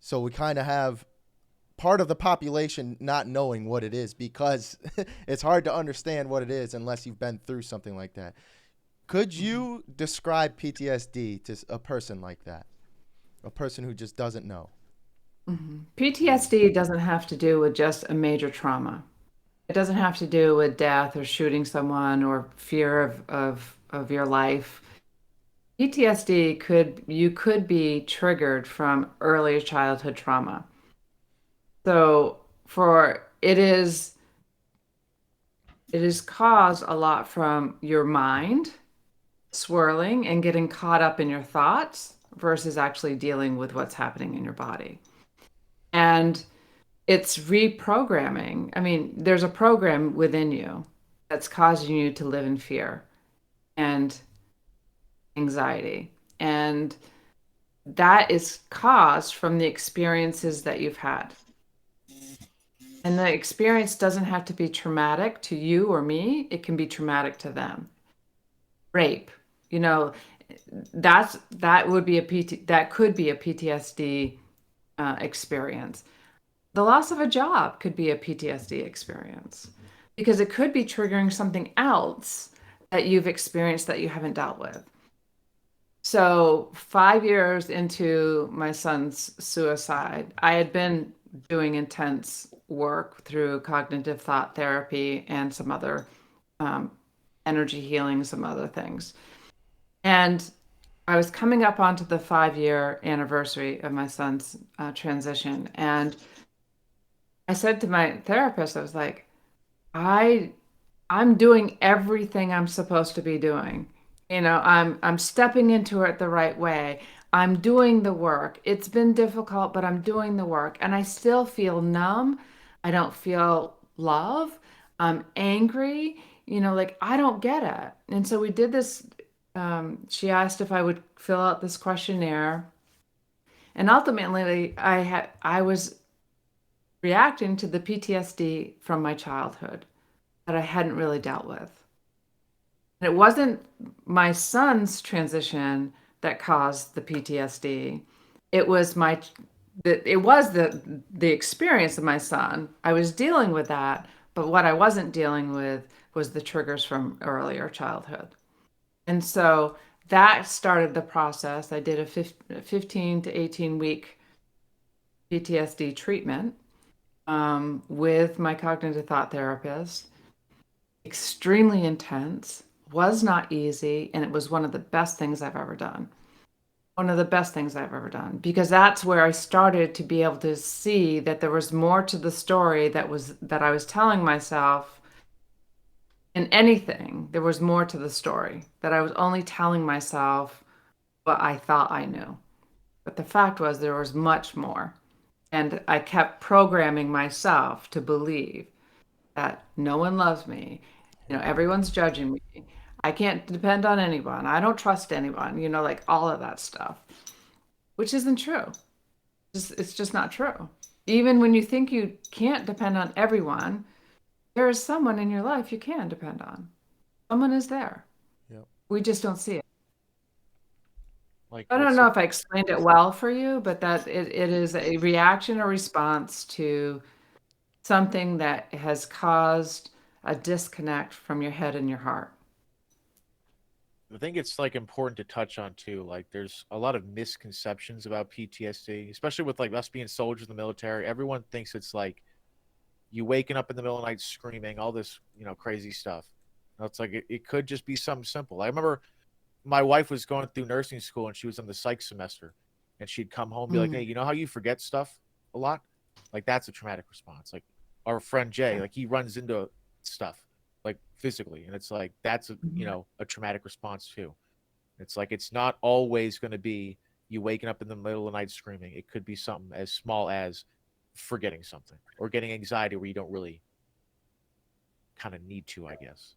So we kind of have part of the population not knowing what it is because it's hard to understand what it is unless you've been through something like that. Could you describe PTSD to a person like that? A person who just doesn't know? PTSD doesn't have to do with just a major trauma. It doesn't have to do with death or shooting someone or fear of your life. PTSD could be triggered from early childhood trauma. So for it is caused a lot from your mind swirling and getting caught up in your thoughts versus actually dealing with what's happening in your body. And it's reprogramming. I mean, there's a program within you that's causing you to live in fear and anxiety. And that is caused from the experiences that you've had. And the experience doesn't have to be traumatic to you or me, it can be traumatic to them. Rape, you know, that could be a PTSD experience. The loss of a job could be a PTSD experience because it could be triggering something else that you've experienced that you haven't dealt with. So, 5 years into my son's suicide, I had been doing intense work through cognitive thought therapy and some other um, energy healing, some other things. And I was coming up onto the 5 year anniversary of my son's transition. And I said to my therapist, I was like, I I'm doing everything I'm supposed to be doing. I'm stepping into it the right way. I'm doing the work. It's been difficult, but I'm doing the work. And I still feel numb. I don't feel love. I'm angry. Like I don't get it. And so we did this. She asked if I would fill out this questionnaire. And ultimately, I was reacting to the PTSD from my childhood that I hadn't really dealt with. And it wasn't my son's transition that caused the PTSD. It was the experience of my son. I was dealing with that, but what I wasn't dealing with was the triggers from earlier childhood. And so that started the process. I did a 15 to 18 week PTSD treatment with my cognitive thought therapist. Extremely intense, was not easy, and it was one of the best things I've ever done. One of the best things I've ever done, because that's where I started to be able to see that there was more to the story that I was telling myself. In anything, there was more to the story, that I was only telling myself what I thought I knew. But the fact was there was much more. And I kept programming myself to believe that no one loves me. Everyone's judging me. I can't depend on anyone. I don't trust anyone, like all of that stuff, which isn't true. It's just not true. Even when you think you can't depend on everyone, there is someone in your life you can depend on. Someone is there. Yep. We just don't see it. Like I don't know if I explained it well for you, but that it is a reaction or response to something that has caused a disconnect from your head and your heart. I think it's like important to touch on too. Like, there's a lot of misconceptions about PTSD, especially with like us being soldiers in the military. Everyone thinks it's like you waking up in the middle of the night screaming, all this, crazy stuff. It's like it could just be something simple. I remember my wife was going through nursing school and she was in the psych semester, and she'd come home and be like, "Hey, Mm. you know how you forget stuff a lot? Like that's a traumatic response." Like our friend Jay, Yeah. like he runs into stuff like physically, and it's like that's Mhm. a traumatic response too. It's like it's not always going to be you waking up in the middle of the night screaming. It could be something as small as forgetting something or getting anxiety where you don't really kind of need to, I guess.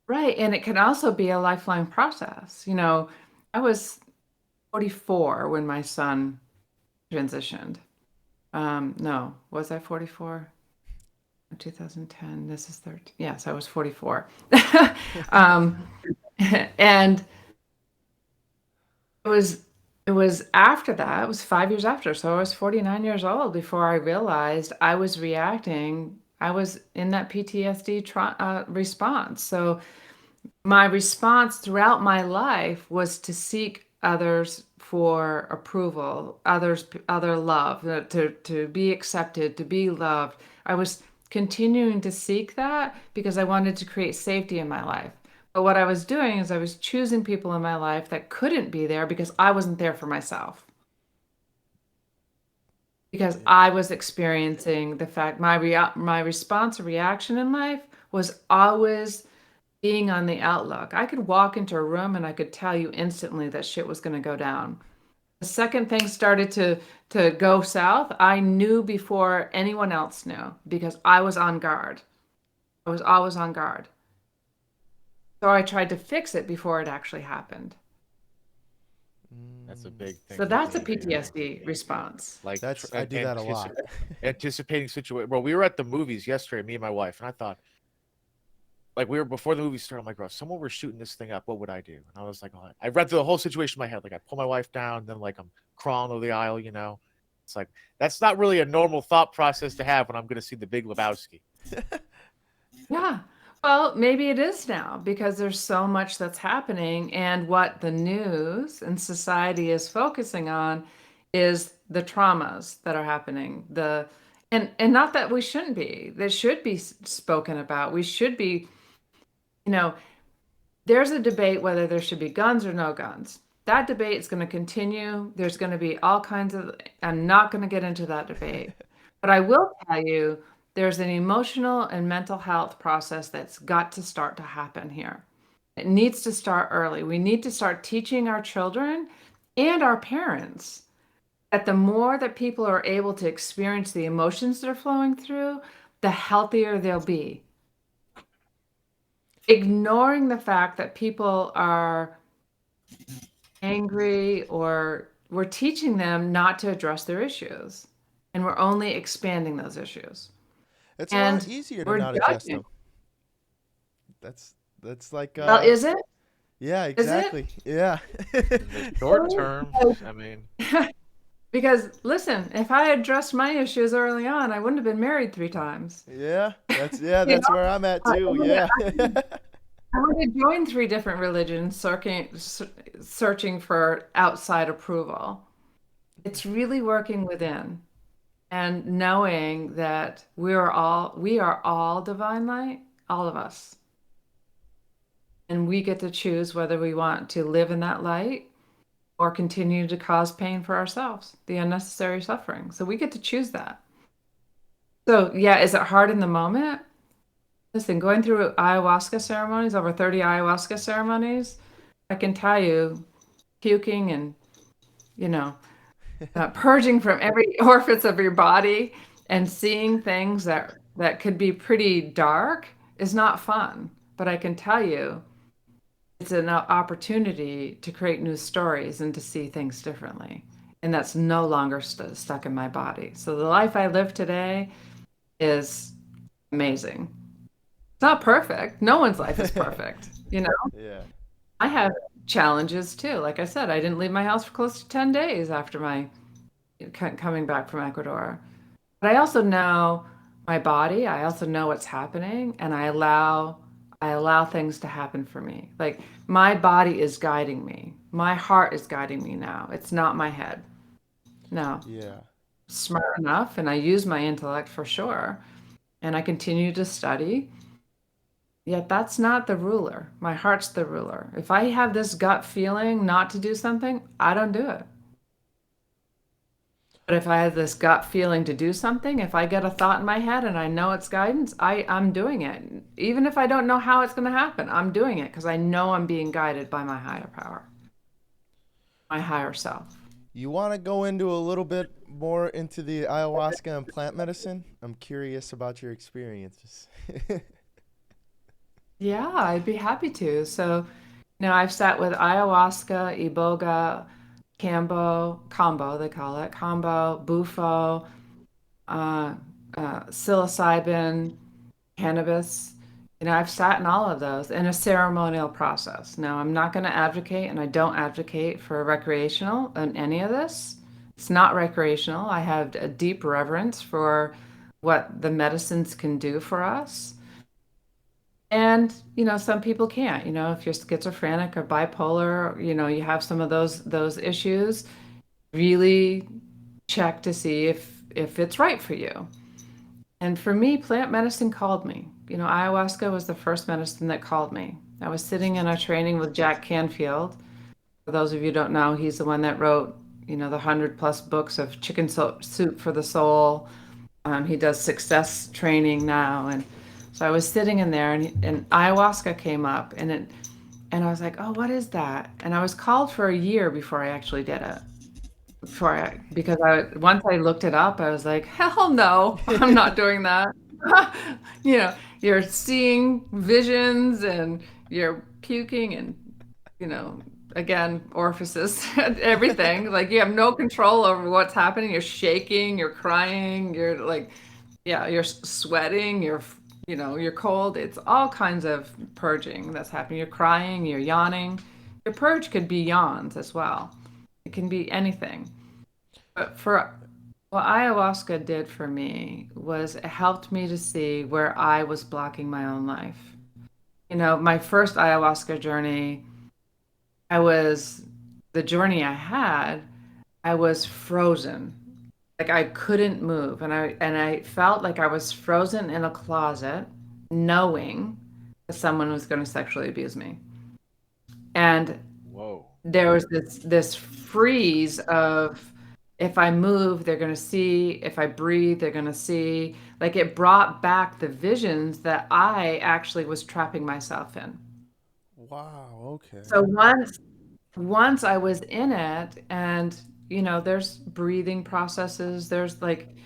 Right. And it can also be a lifelong process. I was 44 when my son transitioned. No, was I 44? 2010. This is 13. Yes, I was 44. um, and it was it was after that, it was 5 years after. So I was 49 years old before I realized I was reacting. I was in that PTSD response. So my response throughout my life was to seek others for approval, other love, to be accepted, to be loved. I was continuing to seek that because I wanted to create safety in my life. But what I was doing is I was choosing people in my life that couldn't be there because I wasn't there for myself. Because Yeah. I was experiencing the fact my response or reaction in life was always being on the outlook. I could walk into a room and I could tell you instantly that shit was going to go down. The second things started to go south, I knew before anyone else knew because I was on guard. I was always on guard. So I tried to fix it before it actually happened. That's a Mm, big thing So to that's a do. Yeah. PTSD response. Like I do that a lot. anticipating situation. Well, we were at the movies yesterday, me and my wife, and I thought, like, we were before the movie started. I'm like, bro, if someone were shooting this thing up, what would I do? And I was like, oh, I read through the whole situation in my head. Like, I pull my wife down, then like I'm crawling over the aisle. It's like that's not really a normal thought process to have when I'm going to see The Big Lebowski. Yeah. Well, maybe it is now because there's so much that's happening, and what the news and society is focusing on is the traumas that are happening. And not that we shouldn't be. They should be spoken about. We should be, you know, there's a debate whether there should be guns or no guns. That debate is going to continue. There's going to be all kinds of, I'm not going to get into that debate. But I will tell you, there's an emotional and mental health process that's got to start to happen here. It needs to start early. We need to start teaching our children and our parents that the more that people are able to experience the emotions that are flowing through, the healthier they'll be. Ignoring the fact that people are angry, or we're teaching them not to address their issues, and we're only expanding those issues, It's a lot and easier to we're not address judging. them. That's like Well, is it? yeah, Is it? exactly. Yeah. In the short term, I mean, Because listen, if I had addressed my issues early on, I wouldn't have been married 3 times. Yeah, You know, that's where I'm at I too. would have, Yeah. I would have joined 3 different religions, searching for outside approval. It's really working within and knowing that we are all divine light, all of us. And we get to choose whether we want to live in that light or continue to cause pain for ourselves, the unnecessary suffering. So we get to choose that. So, yeah, is it hard in the moment? Listen, going through ayahuasca ceremonies, over 30 ayahuasca ceremonies, I can tell you, puking and, you know, purging from every orifice of your body and seeing things that could be pretty dark is not fun. But I can tell you, it's an opportunity to create new stories and to see things differently. And that's no longer stuck in my body. So the life I live today is amazing. It's not perfect. No one's life is perfect. Yeah. I have challenges too. Like I said, I didn't leave my house for close to 10 days after my coming back from Ecuador. But I also know my body. I also know what's happening, and I allow things to happen for me. Like my body is guiding me. My heart is guiding me now. It's not my head. No, Yeah. smart enough, and I use my intellect for sure. And I continue to study. Yet that's not the ruler. My heart's the ruler. If I have this gut feeling not to do something, I don't do it. But if I have this gut feeling to do something, if I get a thought in my head and I know it's guidance, I'm doing it. Even if I don't know how it's going to happen, I'm doing it because I know I'm being guided by my higher power, my higher self. You want to go into a little bit more into the ayahuasca and plant medicine? I'm curious about your experiences. Yeah, I'd be happy to. So, I've sat with ayahuasca, iboga, combo, they call it, combo, bufo, uh, psilocybin, cannabis. I've sat in all of those in a ceremonial process. Now, I'm not going to advocate, and I don't advocate for recreational in any of this. It's not recreational. I have a deep reverence for what the medicines can do for us. And, some people can't. If you're schizophrenic or bipolar, you have some of those issues, really check to see if it's right for you. And for me, plant medicine called me. Ayahuasca was the first medicine that called me. I was sitting in a training with Jack Canfield. For those of you who don't know, he's the one that wrote, the 100+ books of Chicken Soup for the Soul. He does success training now. And so I was sitting in there, and ayahuasca came up, and I was like, oh, what is that? And I was called for a year before I actually did it. Because once I looked it up, I was like, hell no, I'm not doing that. You're seeing visions and you're puking and, again, orifices, everything. Like you have no control over what's happening. You're shaking, you're crying, you're like, yeah, you're sweating, you're cold. It's all kinds of purging that's happening. You're crying, you're yawning. Your purge could be yawns as well. It can be anything. But what ayahuasca did for me was it helped me to see where I was blocking my own life. My first ayahuasca journey, the journey I had, I was frozen. Like I couldn't move. And I felt like I was frozen in a closet, knowing that someone was going to sexually abuse me. And Whoa. there was this freeze of if I move, they're going to see. If I breathe, they're going to see. Like it brought back the visions that I actually was trapping myself in. Wow. Okay. So once I was in it, and there's breathing processes. There's like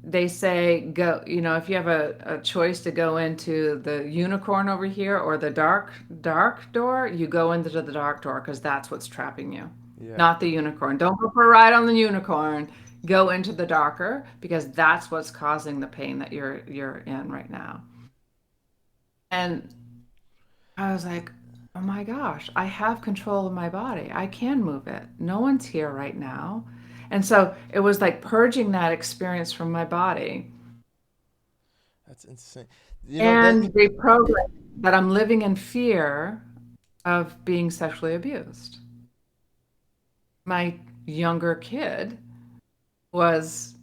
they say go. If you have a choice to go into the unicorn over here or the dark door, you go into the dark door because that's what's trapping you. Yeah. Not the unicorn. Don't go for a ride on the unicorn. Go into the darker because that's what's causing the pain that you're in right now. And I was like, oh my gosh, I have control of my body. I can move it. No one's here right now. And so it was like purging that experience from my body That's insane. and reprogram that I'm living in fear of being sexually abused. My younger kid was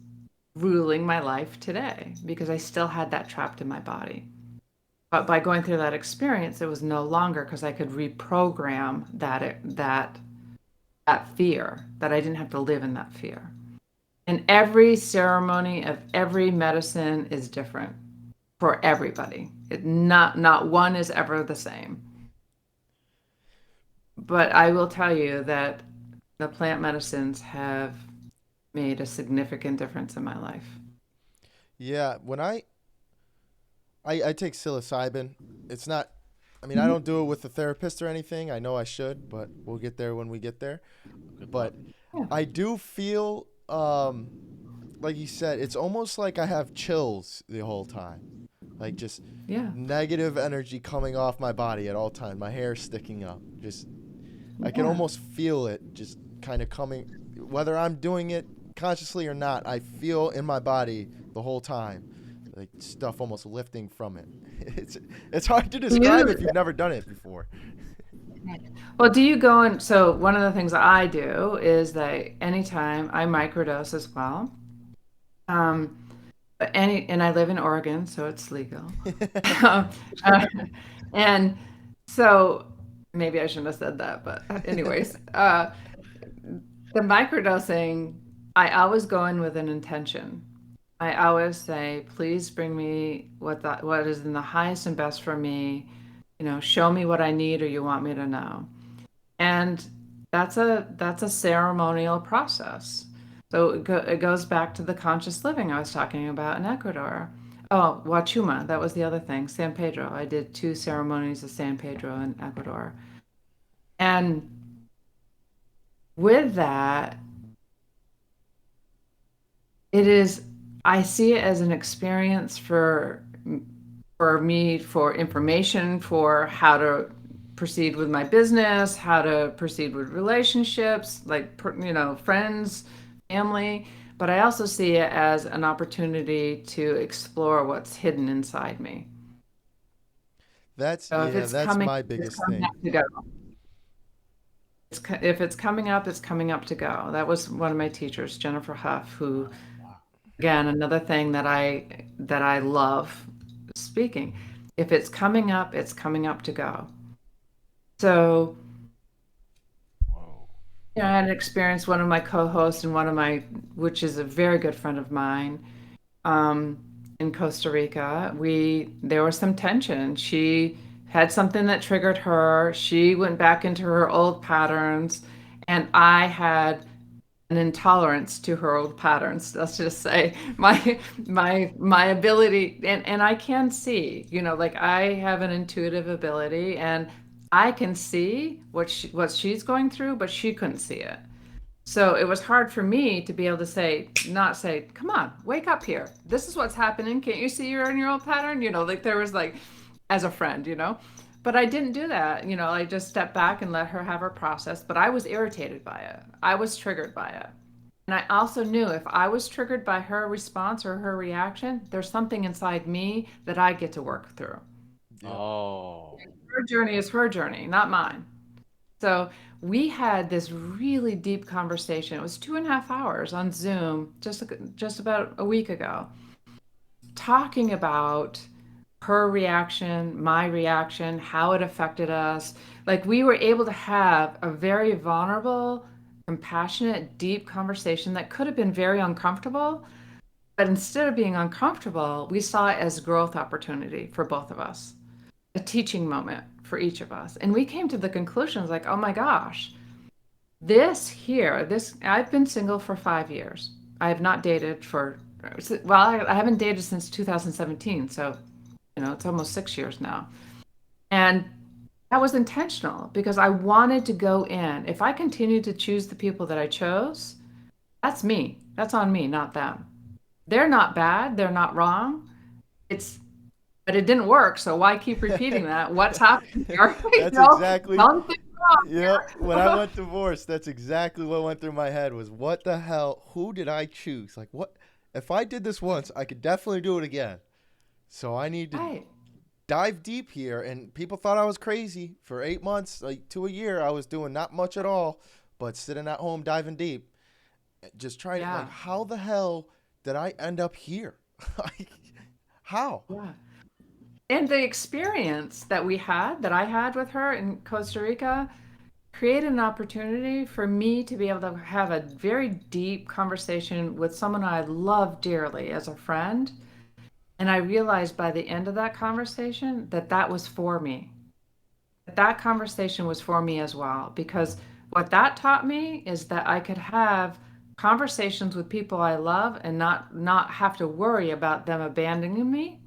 ruling my life today because I still had that trapped in my body. But by going through that experience, it was no longer because I could reprogram that fear, that I didn't have to live in that fear. And every ceremony of every medicine is different for everybody. Not one is ever the same. But I will tell you that the plant medicines have made a significant difference in my life. Yeah. When I take psilocybin, it's not. I mean, I don't do it with a therapist or anything. I know I should, but we'll get there when we get there. But I do feel, like you said, it's almost like I have chills the whole time. Like just negative energy coming off my body at all times. My hair sticking up. I can almost feel it just kind of coming. Whether I'm doing it consciously or not, I feel in my body the whole time. like stuff almost lifting from it. It's hard to Do describe you, if you've never done it before. well, do you go and so one of the things that I do is that anytime I microdose as well. Um, and I live in Oregon, so it's legal. Uh, and so maybe I shouldn't have said that, but anyways, the microdosing, I always go in with an intention. I always say, please bring me what is in the highest and best for me. Show me what I need or you want me to know. And that's a ceremonial process. So it goes back to the conscious living I was talking about in Ecuador. Oh, Huachuma, that was the other thing. San Pedro. I did 2 ceremonies of San Pedro in Ecuador. And with that, it is, I see it as an experience for me, for information, for how to proceed with my business, how to proceed with relationships, like, friends, family. But I also see it as an opportunity to explore what's hidden inside me. That's So if yeah, it's that's coming, my it's biggest coming thing. up to go. If it's coming up, it's coming up to go. That was one of my teachers, Jennifer Huff, who, again, another thing that I love speaking. If it's coming up, it's coming up to go. So, I had an experience, one of my co-hosts and which is a very good friend of mine, um, in Costa Rica, there was some tension. She had something that triggered her. She went back into her old patterns, and I had an intolerance to her old patterns. Let's just say my ability, and I can see, like I have an intuitive ability, and I can see what she's going through, but she couldn't see it. So it was hard for me to be able to not say, come on, wake up here. This is what's happening. Can't you see you're in your old pattern? Like there was like, as a friend. But I didn't do that. I just stepped back and let her have her process. But I was irritated by it. I was triggered by it. And I also knew if I was triggered by her response or her reaction, there's something inside me that I get to work through. Yep. Oh. Her journey is her journey, not mine. So we had this really deep conversation. It was 2.5 hours on Zoom just about a week ago, talking about her reaction, my reaction, how it affected us. Like we were able to have a very vulnerable, compassionate, deep conversation that could have been very uncomfortable. But instead of being uncomfortable, we saw it as growth opportunity for both of us, a teaching moment for each of us. And we came to the conclusions like, oh my gosh, I've been single for 5 years. I have not dated I haven't dated since 2017. So, it's almost 6 years now. And that was intentional because I wanted to go in. If I continue to choose the people that I chose, that's me. That's on me, not them. They're not bad. They're not wrong. But it didn't work. So why keep repeating that? What's happening here? That's exactly. Something's wrong Yep. When I here. went divorced, that's exactly what went through my head was what the hell? Who did I choose? Like what? If I did this once, I could definitely do it again. So I need to Right. dive deep here. And people thought I was crazy for 8 months, like to a year. I was doing not much at all, but sitting at home diving deep, just trying to Yeah. like, how the hell did I end up here? Like, how? Yeah. And the experience that I had with her in Costa Rica, created an opportunity for me to be able to have a very deep conversation with someone I love dearly as a friend. And I realized by the end of that conversation that was for me. That conversation was for me as well, because what that taught me is that I could have conversations with people I love and not have to worry about them abandoning me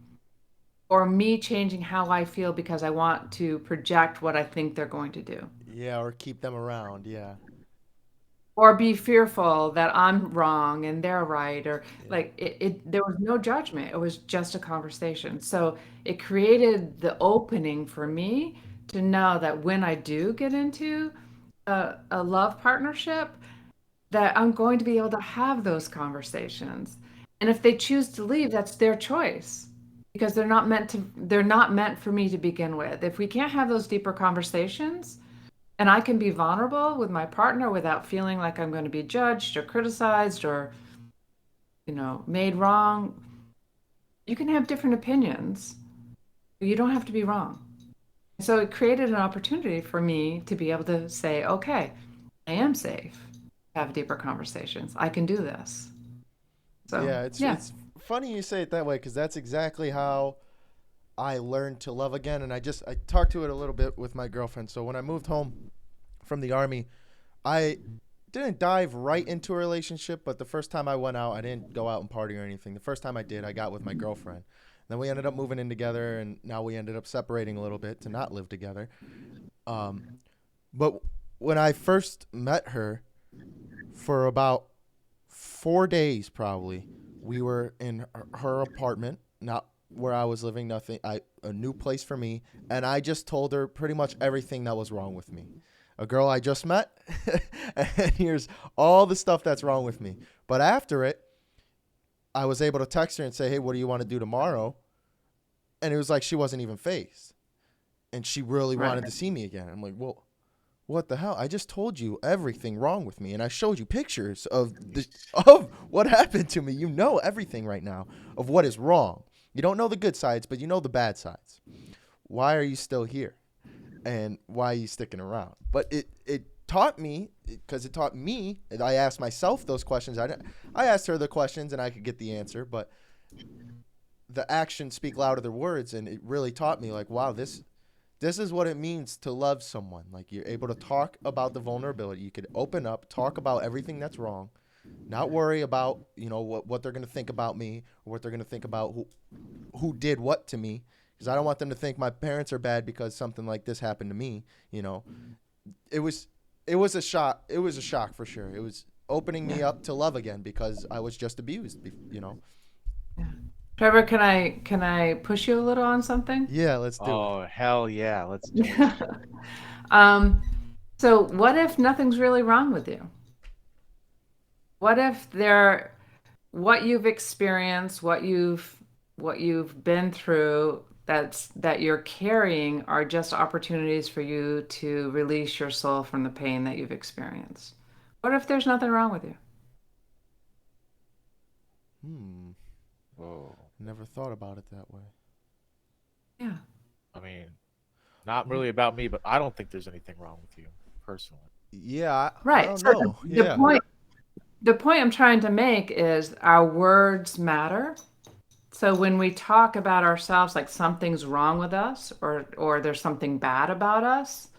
or me changing how I feel because I want to project what I think they're going to do. Yeah, or keep them around. Yeah. Or be fearful that I'm wrong and they're right, or Yeah. like there was no judgment. It was just a conversation. So it created the opening for me to know that when I do get into a love partnership, that I'm going to be able to have those conversations. And if they choose to leave, that's their choice because they're not meant for me to begin with. If we can't have those deeper conversations and I can be vulnerable with my partner without feeling like I'm going to be judged or criticized or, made wrong, you can have different opinions. But you don't have to be wrong. So it created an opportunity for me to be able to say, okay, I am safe. Have deeper conversations. I can do this. So, Yeah, yeah. it's funny you say it that way because that's exactly how I learned to love again. And I talked to it a little bit with my girlfriend. So when I moved home from the army, I didn't dive right into a relationship, but the first time I went out, I didn't go out and party or anything. The first time I did, I got with my girlfriend. Then we ended up moving in together, and now we ended up separating a little bit to not live together. Um, but when I first met her, for about 4 days probably, we were in her apartment, not where I was living, nothing, a new place for me, and I just told her pretty much everything that was wrong with me. A girl I just met, and here's all the stuff that's wrong with me. But after it, I was able to text her and say, "Hey, what do you want to do tomorrow?" And it was like she wasn't even phased, and she really Right. wanted to see me again. I'm like, "Well, what the hell? I just told you everything wrong with me, and I showed you pictures of what happened to me. You know everything right now of what is wrong. You don't know the good sides, but you know the bad sides. Why are you still here? And why are you sticking around?" But it taught me, because it taught me, and I asked myself those questions. I asked her the questions, and I could get the answer, but the actions speak louder than words, and it really taught me, like, wow, this is what it means to love someone. Like, you're able to talk about the vulnerability. You could open up, talk about everything that's wrong, not worry about, what they're going to think about me, or what they're going to think about who did what to me, because I don't want them to think my parents are bad because something like this happened to me. It was a shock. It was a shock for sure. It was opening me Yeah. up to love again because I was just abused. Yeah. Trevor, can I push you a little on something? Yeah, let's do it. Oh, hell yeah. Let's do it. um, so what if nothing's really wrong with you? What if what you've experienced, what you've been through that you're carrying are just opportunities for you to release your soul from the pain that you've experienced? What if there's nothing wrong with you? Hmm. Oh, Never thought about it that way. Yeah. I mean, not really about me, but I don't think there's anything wrong with you personally. Yeah, I Right. don't So know. the Yeah. point I'm trying to make is our words matter. So when we talk about ourselves like something's wrong with us or there's something bad about us,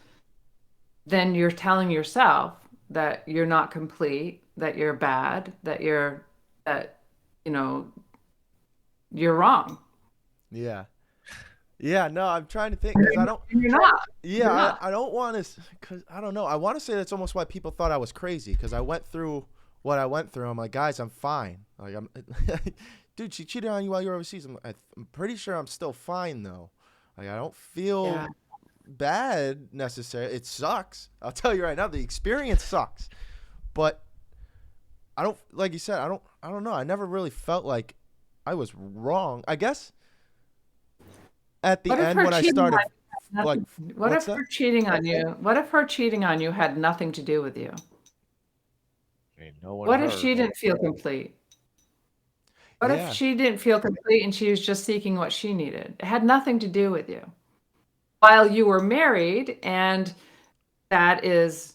then you're telling yourself that you're not complete, that you're bad, that you know, you're wrong. Yeah. Yeah, no, I'm trying to think because I don't. And you're not. Yeah, You're not. I don't want to, because I don't know. I want to say that's almost why people thought I was crazy, because I went through what I went through. I'm like, guys, I'm fine. Like, dude, she cheated on you while you were overseas. I'm pretty sure I'm still fine though. Like, I don't feel Yeah. bad necessarily. It sucks. I'll tell you right now, the experience sucks. But I don't, like you said, I don't know. I never really felt like I was wrong. I guess at the What if end her when I cheating on started, you had like, nothing, what what's if that? her cheating on you? What if her cheating on you had nothing to do with you? I mean, no one What if heard. she didn't feel complete? What if Yeah. she didn't feel complete and she was just seeking what she needed? It had nothing to do with you. While you were married, and that is,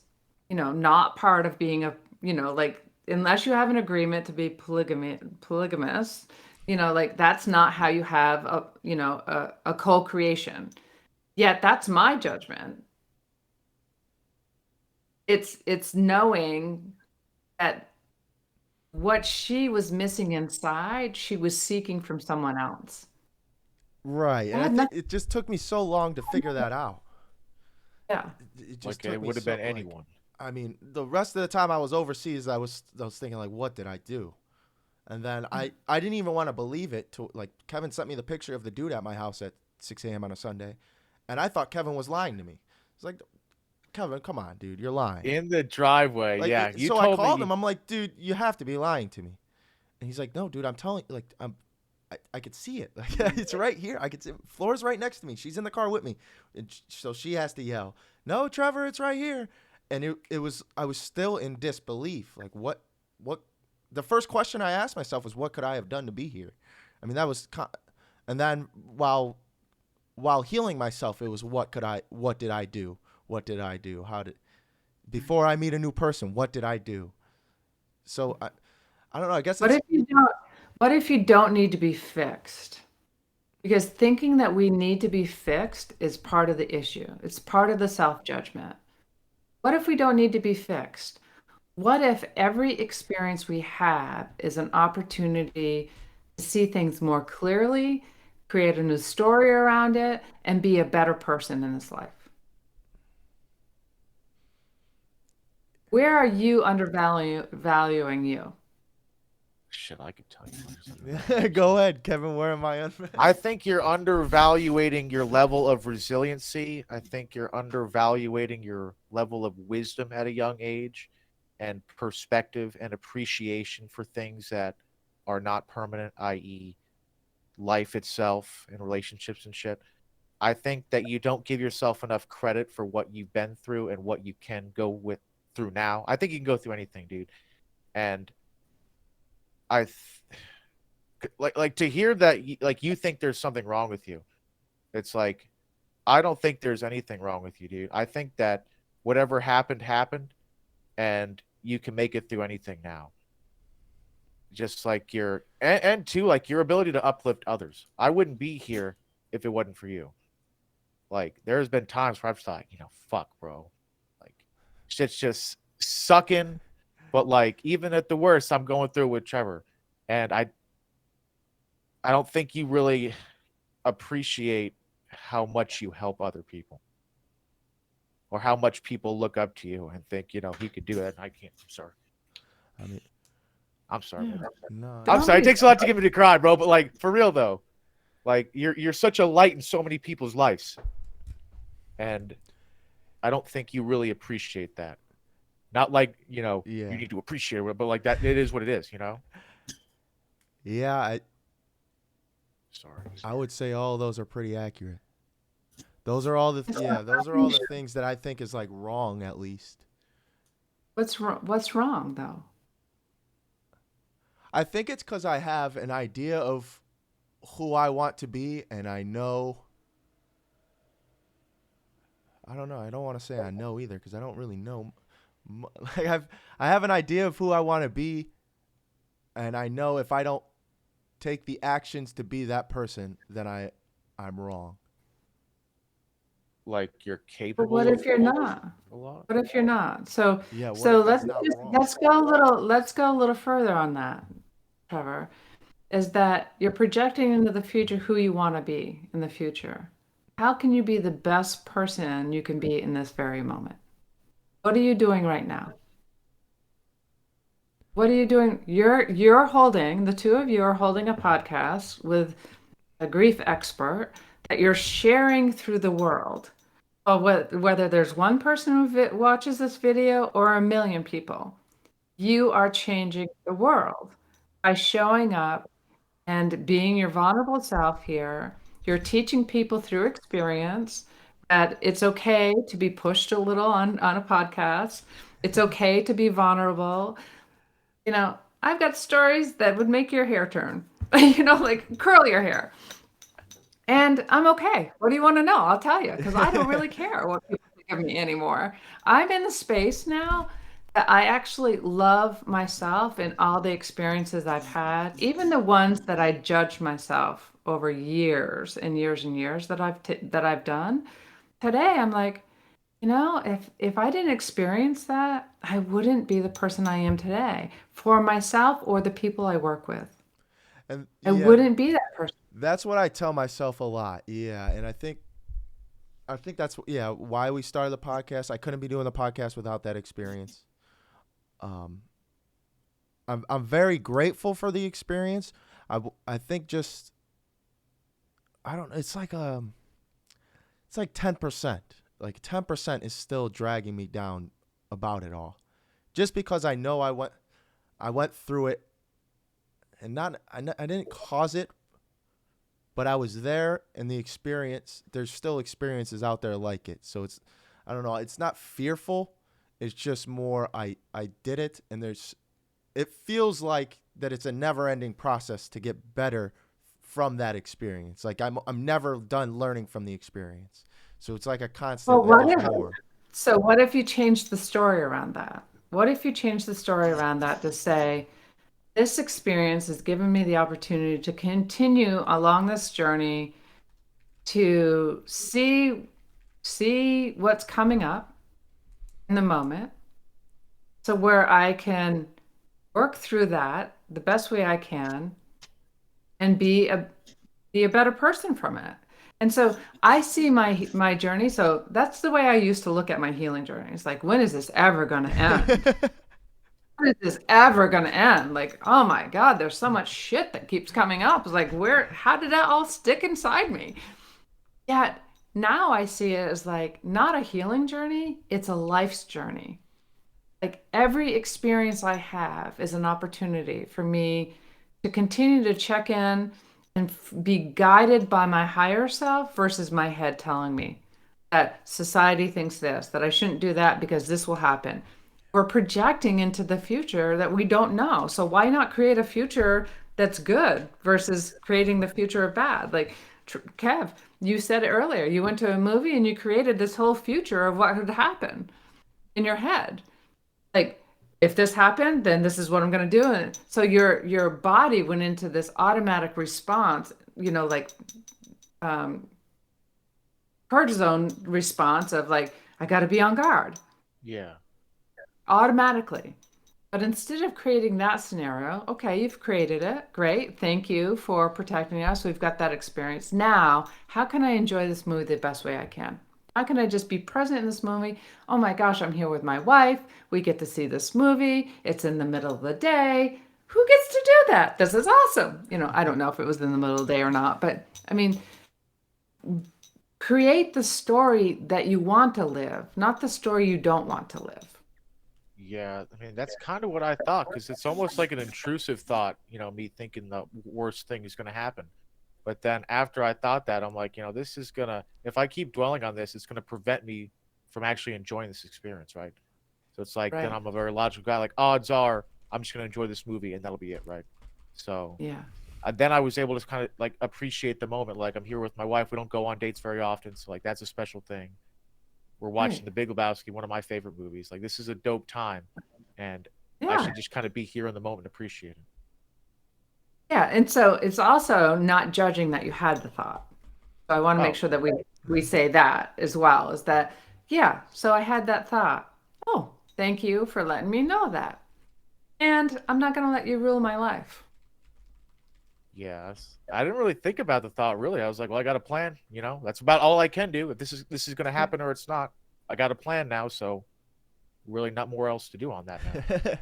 not part of being like unless you have an agreement to be polygamous, like that's not how you have a co-creation. Yet that's my judgment. It's knowing that what she was missing inside, she was seeking from someone else. Right. It And I had think nothing. it just took me so long to figure that out. Yeah. It just Like it took me would have been so, like, anyone. I mean, the rest of the time I was overseas, I was thinking, like, what did I do? And then I didn't even want to believe it. To like, Kevin sent me the picture of the dude at my house at 6 a.m. on a Sunday, and I thought Kevin was lying to me. It's like, Kevin, come on, dude, you're lying. In the driveway, Like, yeah. You so I told me called him. I'm like, dude, you have to be lying to me. And he's like, no, dude, I'm telling you, like, I could see it. Like, it's right here. I could see Flora's right next to me. She's in the car with me. So she has to yell, no, Trevor, it's right here. And I was still in disbelief. Like, what, the first question I asked myself was, what could I have done to be here? I mean, and then while healing myself, it was, what did I do? What did I do? Before I meet a new person, what did I do? So I don't know. I guess What it's, if you don't need to be fixed? Because thinking that we need to be fixed is part of the issue. It's part of the self-judgment. What if we don't need to be fixed? What if every experience we have is an opportunity to see things more clearly, create a new story around it, and be a better person in this life? Where are you undervaluing you? Shit, I could tell you. go ahead, Kevin. Where am I? I think you're undervaluating your level of resiliency. I think you're undervaluating your level of wisdom at a young age and perspective and appreciation for things that are not permanent, i.e., life itself and relationships and shit. I think that you don't give yourself enough credit for what you've been through and what you can go through now. I think you can go through anything, dude. And like to hear that you think there's something wrong with you. It's like, I don't think there's anything wrong with you, dude. I think that whatever happened, and you can make it through anything now. Just like and too, like your ability to uplift others. I wouldn't be here if it wasn't for you. Like, there's been times where I've just like, fuck, bro. Like, shit's just sucking. But like, even at the worst, I'm going through with Trevor. And I don't think you really appreciate how much you help other people. Or how much people look up to you and think, he could do that and I can't. I'm sorry. I mean, I'm sorry. Yeah. no. I'm sorry. It takes a lot to get me to cry, bro. But like, for real though, like you're such a light in so many people's lives. And I don't think you really appreciate that. Not like, Yeah. you need to appreciate it, but like that, it is what it is, Yeah, Sorry. I would say all those are pretty accurate. Those are all the things that I think is like wrong, at least. What's wrong though? I think it's because I have an idea of who I want to be, and I know. I don't know. I don't want to say I know either, because I don't really know. Like I have an idea of who I want to be, and I know if I don't take the actions to be that person, then I'm wrong. Like you're But capable. what if you're not? A lot. What if you're not? So Yeah. What so if let's that's not just, wrong? let's go a little further on that, Trevor. Is that you're projecting into the future who you want to be in the future. How can you be the best person you can be in this very moment? What are you doing right now? What are you doing? You're holding, the two of you are holding a podcast with a grief expert that you're sharing through the world. Well, whether there's one person who watches this video or a million people, you are changing the world by showing up and being your vulnerable self here. You're teaching people through experience that it's okay to be pushed a little on a podcast. It's okay to be vulnerable. I've got stories that would make your hair turn, like curl your hair. And I'm okay. What do you want to know? I'll tell you, because I don't really care what people think of me anymore. I'm in the space now that I actually love myself and all the experiences I've had, even the ones that I judged myself over years and years and years that I've done. Today, I'm like, if I didn't experience that, I wouldn't be the person I am today for myself or the people I work with. And I wouldn't be that person. that's what I tell myself a lot. Yeah, and I think that's why we started the podcast. I couldn't be doing the podcast without that experience. I'm very grateful for the experience. I think just I don't. It's like 10%. Like 10% is still dragging me down about it all, just because I know I went through it. and I didn't cause it, but I was there, and the experience. There's still experiences out there like it. So it's, I don't know. It's not fearful. It's just more I did it, and it feels like that it's a never-ending process to get better from that experience. Like I'm never done learning from the experience. So it's like a constant. Well, Like what there's if more. so what if you change the story around that? What if you change the story around that to say, this experience has given me the opportunity to continue along this journey to see what's coming up in the moment. So where I can work through that the best way I can and be a better person from it. And so I see my journey. So that's the way I used to look at my healing journey. It's like, when is this ever going to end? When is this ever going to end? Like, oh my God, there's so much shit that keeps coming up. It's like, how did that all stick inside me? Yet now I see it as like not a healing journey, it's a life's journey. Like every experience I have is an opportunity for me to continue to check in and be guided by my higher self versus my head telling me that society thinks this, that I shouldn't do that because this will happen. We're projecting into the future that we don't know. So why not create a future that's good versus creating the future of bad? Like Kev, you said it earlier. You went to a movie and you created this whole future of what would happen in your head. Like, if this happened, then this is what I'm going to do. And so your body went into this automatic response, like um, cortisone response of like, I got to be on guard Yeah. automatically. But instead of creating that scenario, okay, you've created it. Great. Thank you for protecting us. We've got that experience. Now, how can I enjoy this movie the best way I can? How can I just be present in this movie? Oh my gosh, I'm here with my wife. We get to see this movie. It's in the middle of the day. Who gets to do that? This is awesome. I don't know if it was in the middle of the day or not, but I mean, create the story that you want to live, not the story you don't want to live. Yeah, I mean that's kind of what I thought because it's almost like an intrusive thought, me thinking the worst thing is going to happen. But then after I thought that, I'm like, this is gonna, if I keep dwelling on this, it's gonna prevent me from actually enjoying this experience, right? So it's like then Right. I'm a very logical guy. Like odds are I'm just gonna enjoy this movie and that'll be it, right? So Yeah. then I was able to kind of like appreciate the moment. Like I'm here with my wife. We don't go on dates very often, so like that's a special thing. We're watching Right. The Big Lebowski, one of my favorite movies. Like this is a dope time, and I Yeah. should just kind of be here in the moment and appreciate it. Yeah. And so it's also not judging that you had the thought. So I want to make Oh, sure that we say that as well, is that, yeah, so I had that thought. Oh, thank you for letting me know that. And I'm not going to let you rule my life. yeah, I didn't really think about the thought really. I was like, well, I got a plan, That's about all I can do. If this is going to happen or it's not, I got a plan now, so really not more else to do on that now.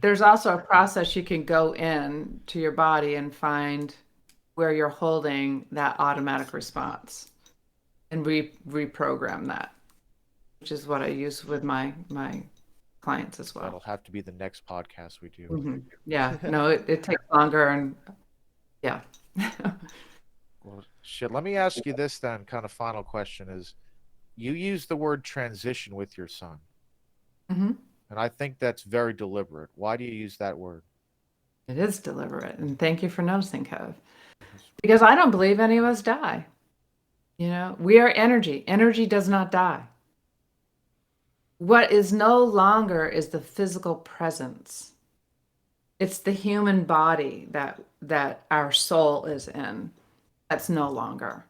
There's also a process you can go in to your body and find where you're holding that automatic response and reprogram that, which is what I use with my clients as well. That'll have to be the next podcast we do. Yeah, no, it takes longer and yeah. Well, shit, let me ask you this then, kind of final question is, you use the word transition with your son, hmm and I think that's very deliberate. Why do you use that word? It is deliberate. And thank you for noticing, Kev. Because I don't believe any of us die. We are energy. Energy does not die. What is no longer is the physical presence. It's the human body that our soul is in. That's no longer.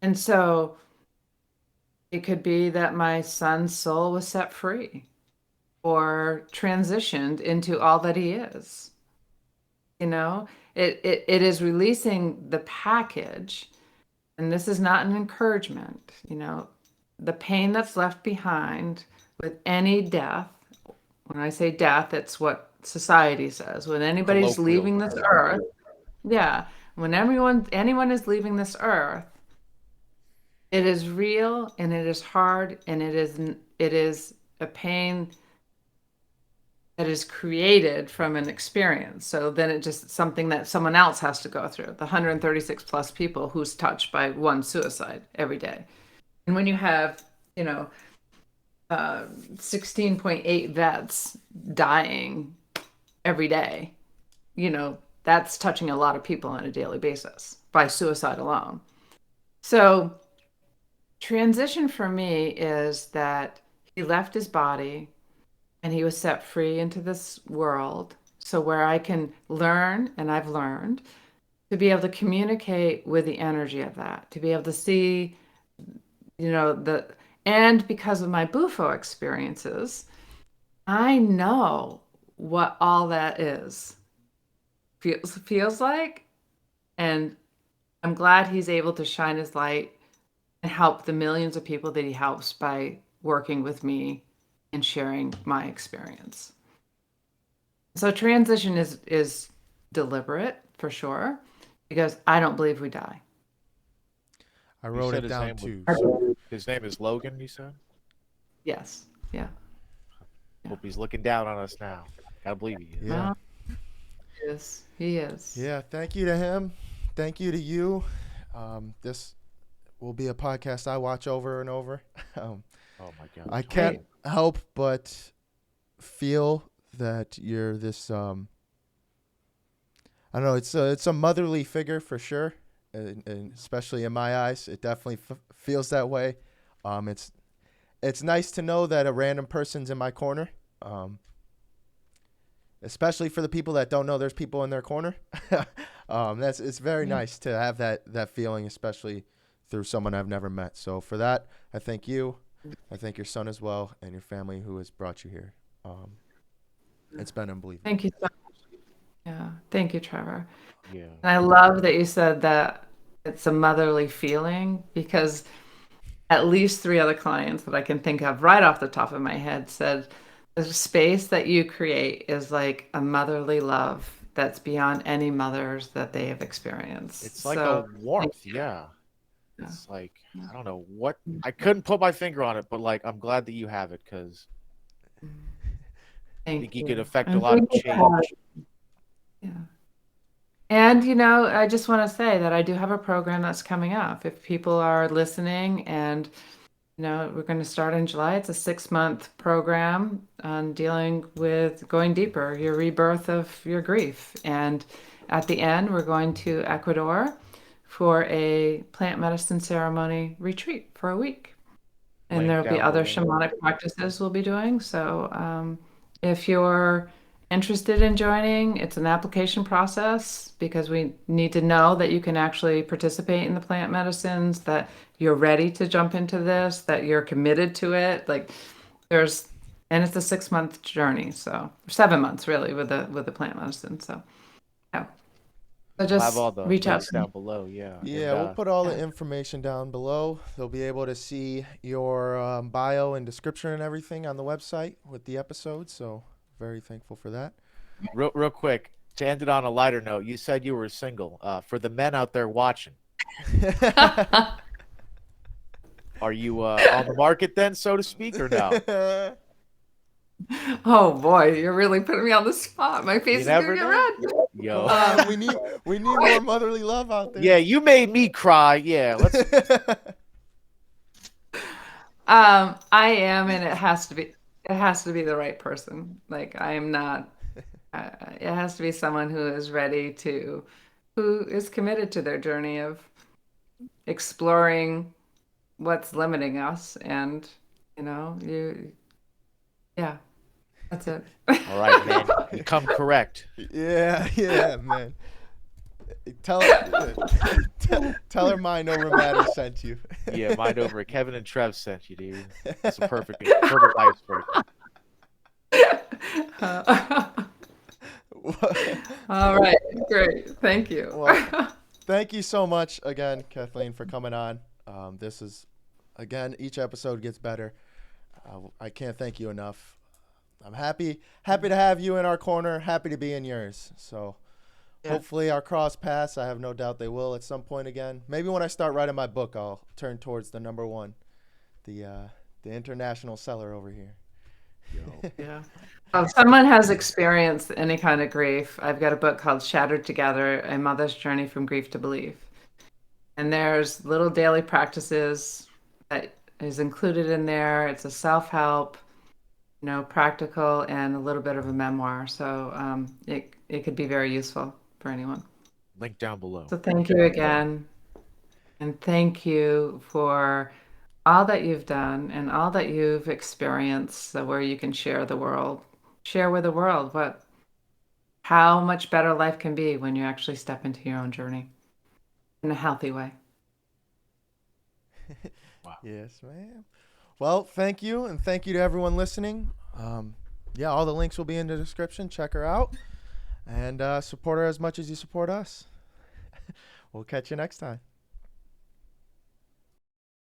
And so it could be that my son's soul was set free or transitioned into all that he is. It is releasing the package, and this is not an encouragement, the pain that's left behind with any death. When I say death, it's what society says. When anybody's Colloquial. leaving this earth, yeah, when anyone is leaving this earth, it is real and it is hard and it is a pain that is created from an experience. So then it just something that someone else has to go through. The 136 plus people who's touched by one suicide every day. And when you have, 16.8 vets dying every day, that's touching a lot of people on a daily basis by suicide alone. So transition for me is that he left his body and he was set free into this world. So where I can learn, and I've learned, to be able to communicate with the energy of that, to be able to see, and because of my Bufo experiences, I know what all that feels like. And I'm glad he's able to shine his light and help the millions of people that he helps by working with me and sharing my experience. So transition is deliberate for sure, because I don't believe we die. I wrote it down too. His name is Logan, you said? Yes. Yeah. Hope he's looking down on us now. Gotta believe he is. Yeah. Yes, he is. Yeah, thank you to him. Thank you to you. This will be a podcast I watch over and over. Oh my God. I can't help but feel that you're this, I don't know, it's a motherly figure for sure. And especially in my eyes, it definitely feels that way. It's nice to know that a random person's in my corner. Especially for the people that don't know there's people in their corner. It's very nice to have that feeling, especially through someone I've never met. So for that, I thank you. I thank your son as well and your family who has brought you here. It's been unbelievable. Thank you so much. Yeah. Thank you, Trevor. Yeah. And I love that you said that it's a motherly feeling, because at least 3 other clients that I can think of right off the top of my head said the space that you create is like a motherly love that's beyond any mothers that they have experienced. It's like a warmth, yeah. It's like, I don't know what, I couldn't put my finger on it, but like, I'm glad that you have it, because I think you could affect a lot of change. Yeah. And, I just want to say that I do have a program that's coming up. If people are listening, and, we're going to start in July. It's a 6-month program on dealing with going deeper, your rebirth of your grief. And at the end, we're going to Ecuador for a plant medicine ceremony retreat for a week. And there'll be other shamanic practices we'll be doing. So if you're interested in joining, it's an application process, because we need to know that you can actually participate in the plant medicines, that you're ready to jump into this, that you're committed to it. Like and it's a 6-month journey. So 7 months really with the plant medicine. So yeah. So just have all the reach out links down below. Yeah. Yeah, we'll put all the information down below. They'll be able to see your bio and description and everything on the website with the episode. So very thankful for that. Real quick, to end it on a lighter note, you said you were single. For the men out there watching, are you on the market then, so to speak, or no? Oh boy, you're really putting me on the spot. My face is gonna get red. Yo, we need more motherly love out there. Yeah, you made me cry. Yeah, let's. I am, and it has to be the right person. Like, I am not. It has to be someone who is who is committed to their journey of exploring what's limiting us, and yeah, that's it. All right, man, you come correct. Yeah, man. Tell her Mind Over Matter sent you. Yeah, Mind Over. Kevin and Trev sent you, dude. It's a perfect icebreaker. All right, great. Thank you. Well, thank you so much again, Kathleen, for coming on. This is, again, each episode gets better. I can't thank you enough. I'm happy to have you in our corner, happy to be in yours. So hopefully our cross paths, I have no doubt they will at some point again. Maybe when I start writing my book, I'll turn towards the number one, the international seller over here. go. Yeah. If someone has experienced any kind of grief, I've got a book called Shattered Together, A Mother's Journey from Grief to Belief. And there's little daily practices that is included in there. It's a self-help, practical and a little bit of a memoir. So it could be very useful for anyone. Link down below. So thank you again. And thank you for all that you've done and all that you've experienced, so where you can share with the world how much better life can be when you actually step into your own journey in a healthy way. Wow. Yes, ma'am. Well, thank you, and thank you to everyone listening. All the links will be in the description. Check her out, and support her as much as you support us. We'll catch you next time.